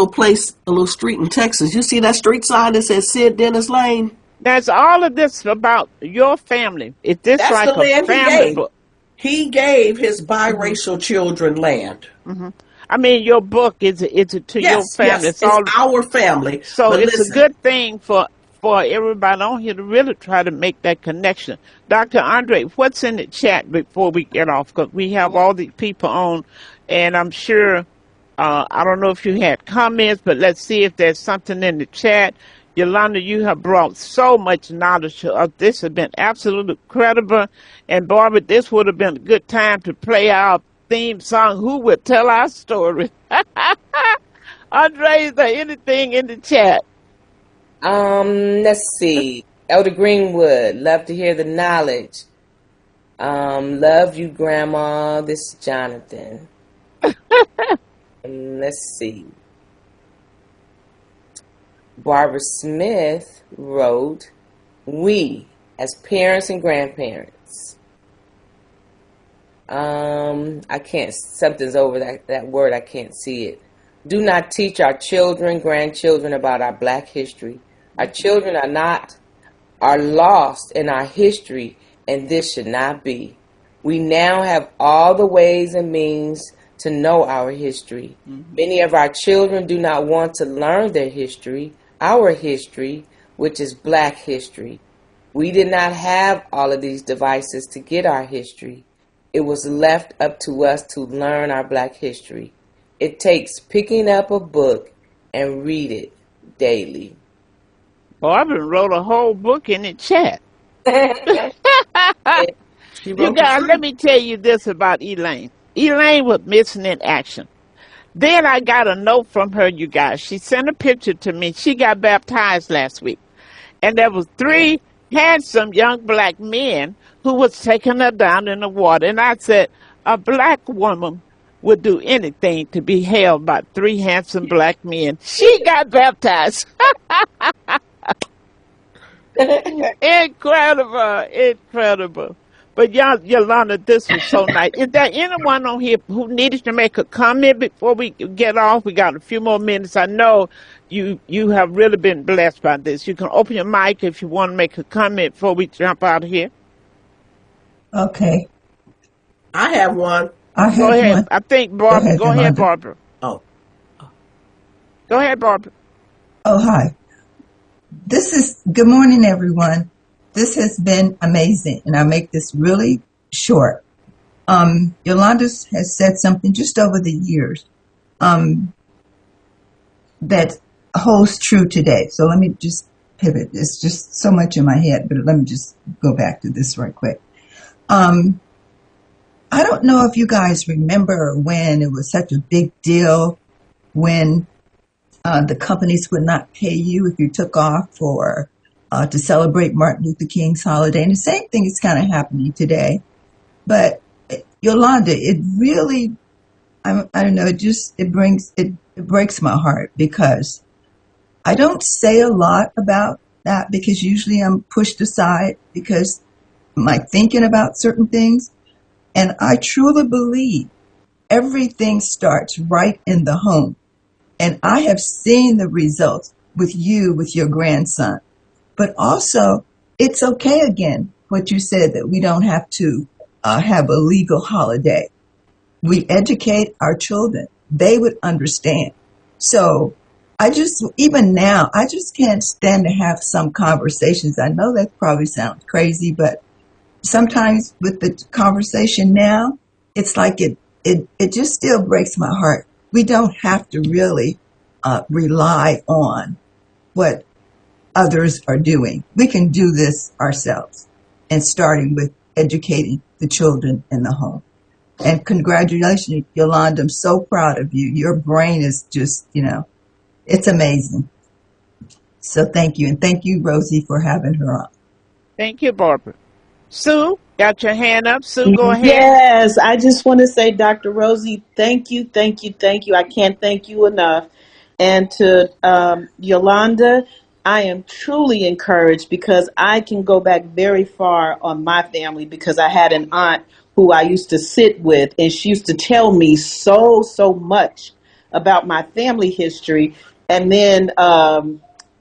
place, a little street in Texas. You see that street sign that says Sid Dennis Lane? That's all of this about your family. Is this That's like the land a family book? He gave his biracial children land. Mm-hmm. I mean, your book is to your family. Yes, it's our family. So it's a good thing for everybody on here to really try to make that connection. Dr. Andre, what's in the chat before we get off? Because we have all these people on, and I'm sure, I don't know if you had comments, but let's see if there's something in the chat. Yolanda, you have brought so much knowledge to us. This has been absolutely incredible. And Barbara, this would have been a good time to play our theme song, Who Will Tell Our Story? Andre, is there anything in the chat? Let's see. Elder Greenwood, love to hear the knowledge. Love you, Grandma. This is Jonathan. Let's see. Barbara Smith wrote, we, as parents and grandparents. I can't, something's over that word, I can't see it. Do not teach our children, grandchildren about our Black history. Our children are lost in our history, and this should not be. We now have all the ways and means to know our history. Mm-hmm. Many of our children do not want to learn their history, our history, which is Black history. We did not have all of these devices to get our history. It was left up to us to learn our Black history. It takes picking up a book and read it daily. Barbara wrote a whole book in the chat. She You wrote the guys, let truth. me tell you this about Elaine. Elaine was missing in action. Then I got a note from her, you guys. She sent a picture to me. She got baptized last week. And there was three handsome young black men who was taking her down in the water. And I said, a black woman would do anything to be held by three handsome black men. She got baptized. Incredible, incredible. But Yolanda, this was so nice. Is there anyone on here who needed to make a comment before we get off? We got a few more minutes. I know you have really been blessed by this. You can open your mic if you want to make a comment before we jump out of here. Okay, I have one. I Go have ahead. one. I think Barbara. Go ahead, Yolanda. Barbara. Oh, Go ahead, Barbara. Oh, hi. Good morning, everyone. This has been amazing, and I'll make this really short. Yolanda has said something just over the years that holds true today. So let me just pivot. It's just so much in my head, but let me just go back to this right quick. I don't know if you guys remember when it was such a big deal when the companies would not pay you if you took off for to celebrate Martin Luther King's holiday. And the same thing is kind of happening today. But Yolanda, it really, I don't know, it breaks my heart because I don't say a lot about that because usually I'm pushed aside because my thinking about certain things. And I truly believe everything starts right in the home. And I have seen the results with you, with your grandson. But also, it's okay again, what you said, that we don't have to have a legal holiday. We educate our children. They would understand. So even now, I just can't stand to have some conversations. I know that probably sounds crazy, but sometimes with the conversation now, it's like it just still breaks my heart. We don't have to really rely on what others are doing. We can do this ourselves, and starting with educating the children in the home. And congratulations, Yolanda. I'm so proud of you. Your brain is just, it's amazing. So thank you. And thank you, Rosie, for having her on. Thank you, Barbara. Sue, got your hand up. Sue, go ahead. Yes, I just want to say, Dr. Rosie, thank you, thank you, thank you. I can't thank you enough. And to Yolanda, I am truly encouraged because I can go back very far on my family because I had an aunt who I used to sit with, and she used to tell me so much about my family history. And then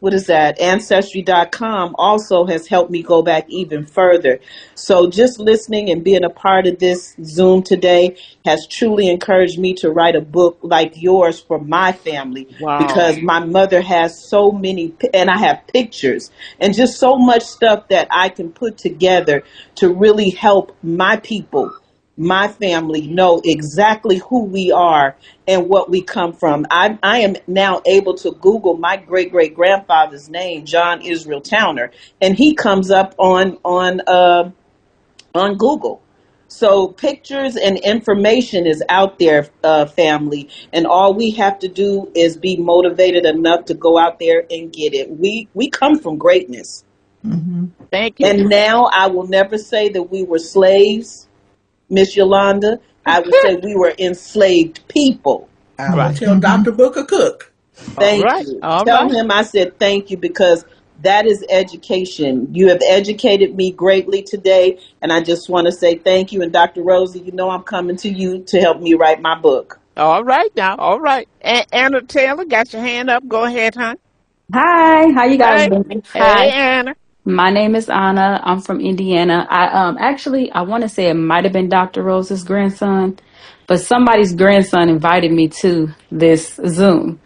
what is that? Ancestry.com also has helped me go back even further. So just listening and being a part of this Zoom today has truly encouraged me to write a book like yours for my family. Wow. Because my mother has so many, and I have pictures and just so much stuff that I can put together to really help my people, my family, know exactly who we are and what we come from. I am now able to Google my great-great-grandfather's name, John Israel Towner, and he comes up on Google. So pictures and information is out there, family, and all we have to do is be motivated enough to go out there and get it. We come from greatness. Mm-hmm. Thank you. And now I will never say that we were slaves, Miss Yolanda. I would say we were enslaved people. I will tell Dr. Booker Cook. Thank you. Tell him I said thank you because that is education. You have educated me greatly today, and I just want to say thank you. And Dr. Rosie, you know I'm coming to you to help me write my book. All right now. All right. Anna Taylor, got your hand up. Go ahead, hon. Hi, how you guys doing? Hi. Hey, Anna. My name is Anna. I'm from Indiana. I want to say it might have been Dr. Rose's grandson, but somebody's grandson invited me to this Zoom.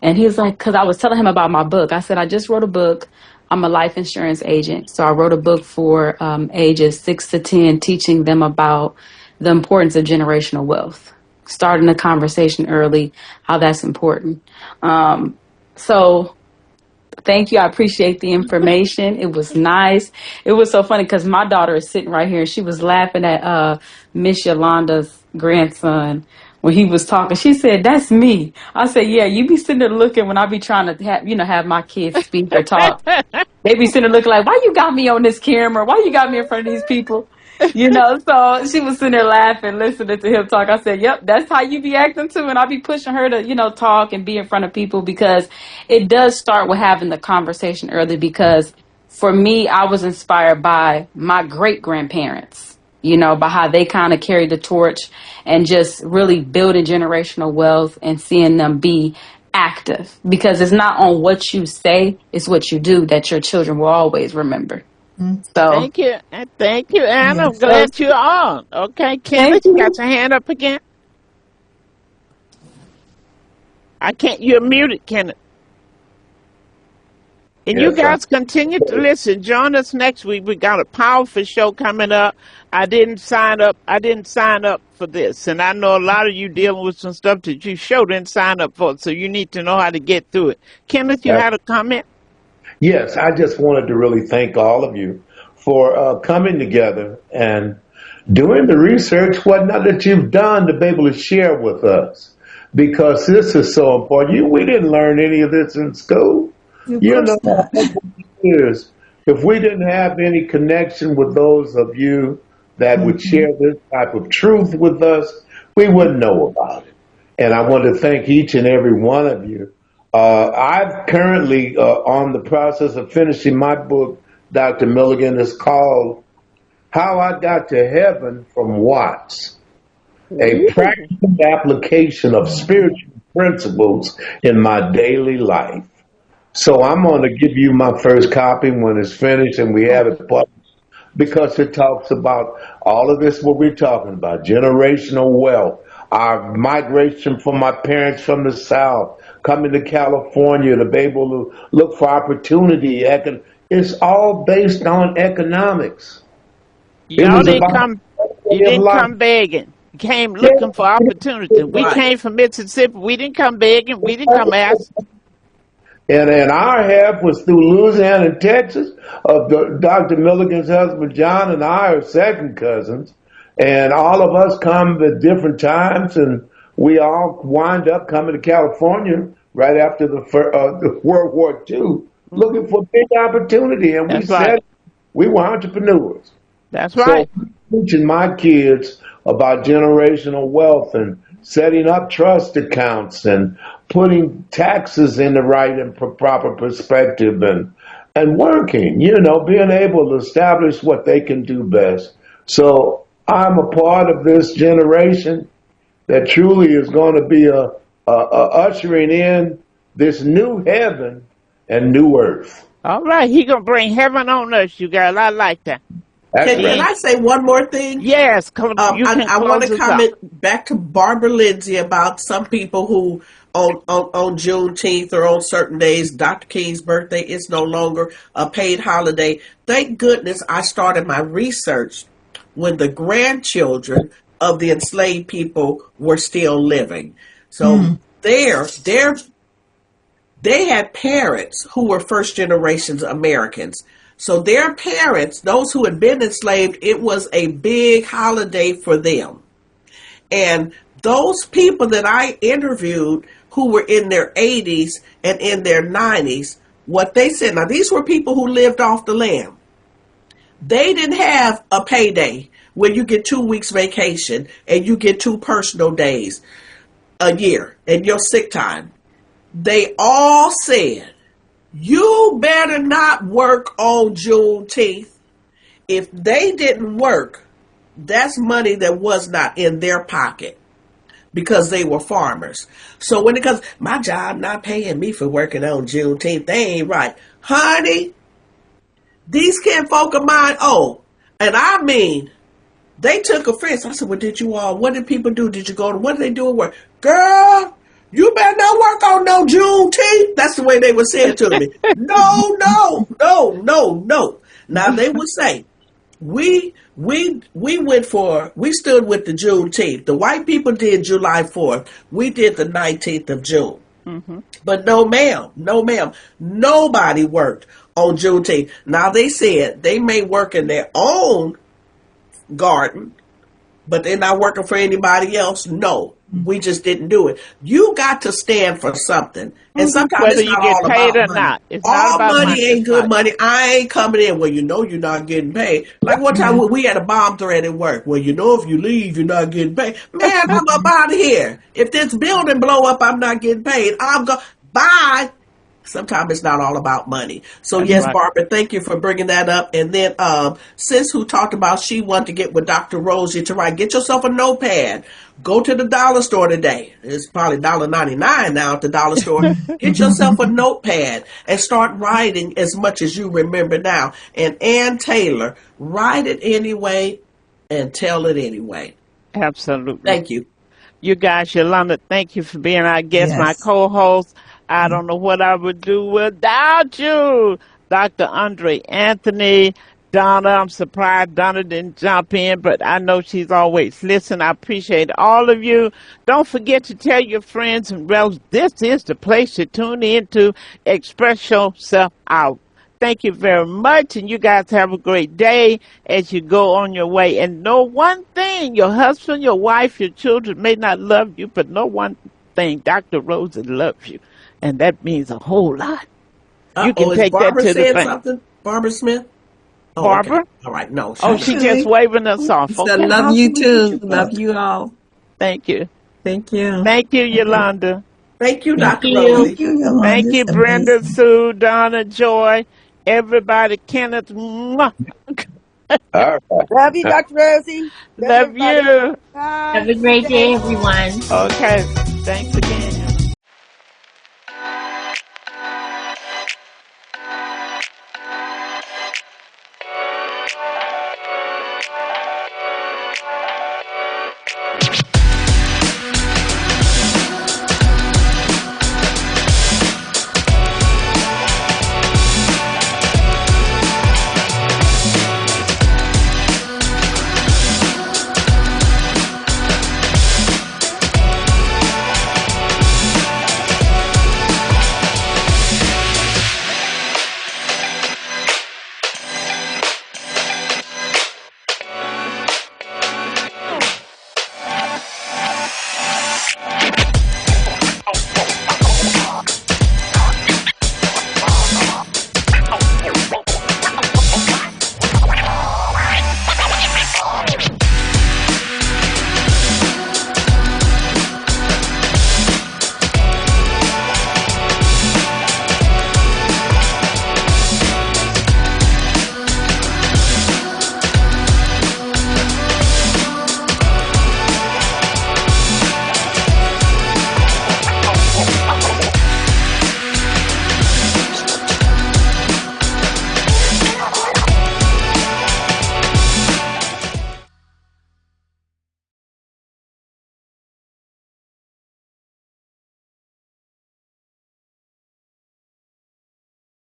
And he was like, because I was telling him about my book. I said, I just wrote a book. I'm a life insurance agent. So I wrote a book for ages 6 to 10, teaching them about the importance of generational wealth. starting the conversation early, how that's important. So thank you. I appreciate the information. It was nice. It was so funny because my daughter is sitting right here and she was laughing at Miss Yolanda's grandson when he was talking. She said, "That's me." I said, "Yeah, you be sitting there looking when I be trying to have my kids speak or talk. They be sitting there looking like, why you got me on this camera? Why you got me in front of these people?" So she was sitting there laughing, listening to him talk. I said, "Yep, that's how you be acting too." And I be pushing her to, talk and be in front of people because it does start with having the conversation early. Because for me, I was inspired by my great grandparents, by how they kind of carried the torch and just really building generational wealth and seeing them be active. Because it's not on what you say, it's what you do that your children will always remember. So Thank you. And thank you, Anna. I'm Yes. glad you're on. Okay, Kenneth, thank you you. got your hand up again? You're muted, Kenneth. And you Yes, guys continue to listen. Join us next week. We got a powerful show coming up. I didn't sign up for this. And I know a lot of you dealing with some stuff that you sure didn't sign up for. So you need to know how to get through it. Kenneth, you had a comment? Yes, I just wanted to really thank all of you for coming together and doing the research, whatnot that you've done to be able to share with us, because this is so important. We didn't learn any of this in school. Of course not. Years, if we didn't have any connection with those of you that would share this type of truth with us, we wouldn't know about it. And I want to thank each and every one of you. I'm currently on the process of finishing my book, Dr. Milligan. It's called How I Got to Heaven from Watts, a practical application of spiritual principles in my daily life. So I'm going to give you my first copy when it's finished and we have it published, because it talks about all of this, what we're talking about, generational wealth, our migration from my parents from the South, coming to California to be able to look for opportunity. It's all based on economics. You didn't come begging. You came looking for opportunity. We came from Mississippi. We didn't come begging. We didn't come asking. And our help was through Louisiana and Texas. Dr. Milligan's husband, John, and I are second cousins. And all of us come at different times, and we all wind up coming to California right after the World War II, looking for big opportunity. And we were entrepreneurs. That's right. So I'm teaching my kids about generational wealth and setting up trust accounts and putting taxes in the right and proper perspective and working, being able to establish what they can do best. So I'm a part of this generation that truly is going to be a ushering in this new heaven and new earth. All right. He going to bring heaven on us, you guys. I like that. Can I say one more thing? Yes. I want to comment back to Barbara Lindsay about some people who on Juneteenth or on certain days, Dr. King's birthday is no longer a paid holiday. Thank goodness I started my research when the grandchildren of the enslaved people were still living. So they had parents who were first generations Americans. So their parents, those who had been enslaved, it was a big holiday for them. And those people that I interviewed who were in their 80s and in their 90s, what they said, now these were people who lived off the land. They didn't have a payday where you get 2 weeks vacation and you get 2 personal days a year and your sick time. They all said, you better not work on Juneteenth. If they didn't work, that's money that was not in their pocket because they were farmers. So when it comes, my job not paying me for working on Juneteenth, they ain't right. Honey, these kinfolk of mine, and I mean, they took offense. I said, well, what did people do? Did you go to, what did they do at work? Girl, you better not work on no Juneteenth. That's the way they would say it to me. No. Now they would say, we stood with the Juneteenth. The white people did July 4th. We did the 19th of June. Mm-hmm. But no ma'am, nobody worked on Juneteenth. Now they said they may work in their own garden, but they're not working for anybody else. No, we just didn't do it. You got to stand for something. And sometimes whether it's you not get all paid about or money. not. It's not All about money money. ain't It's good not. money. I ain't coming in. Well, you know you're not getting paid. Like one time when we had a bomb threat at work. Well, you know if you leave, you're not getting paid. Man, I'm up out of here. If this building blow up, I'm not getting paid. I'm going, bye. Sometimes it's not all about money. So That's yes, right. Barbara, thank you for bringing that up. And then Sis, who talked about she wanted to get with Dr. Rosie to write, get yourself a notepad. Go to the dollar store today. It's probably $1.99 now at the dollar store. Get yourself a notepad and start writing as much as you remember now. And Ann Taylor, write it anyway and tell it anyway. Absolutely. Thank you. You guys, Yolanda, thank you for being our guest, my Yes. co-host. I don't know what I would do without you. Dr. Andrea Anthony, Donna, I'm surprised Donna didn't jump in, but I know she's always listening. I appreciate all of you. Don't forget to tell your friends and relatives, this is the place to tune in to express yourself out. Thank you very much, and you guys have a great day as you go on your way. And know one thing, your husband, your wife, your children may not love you, but know one thing, Dr. Rosie loves you, and that means a whole lot. You can Is take that Barbara to the saying bank. something? Barbara Smith? Oh, Barbara? okay. All right. No. Oh, she just Actually, waving us off. so Okay. love How you can we get too. you Love up? you all. Thank you. Thank you. Thank you, Yolanda. Thank you, Thank Dr. you. Thank Rosie. you, Yolanda. Thank you, It's Brenda, amazing. Sue, Donna, Joy, everybody, Kenneth. Mwah. All Love you, Dr. Rosie. Love you, Love everybody. you. Have Bye. a See you great day, today. everyone. Okay. Thanks again.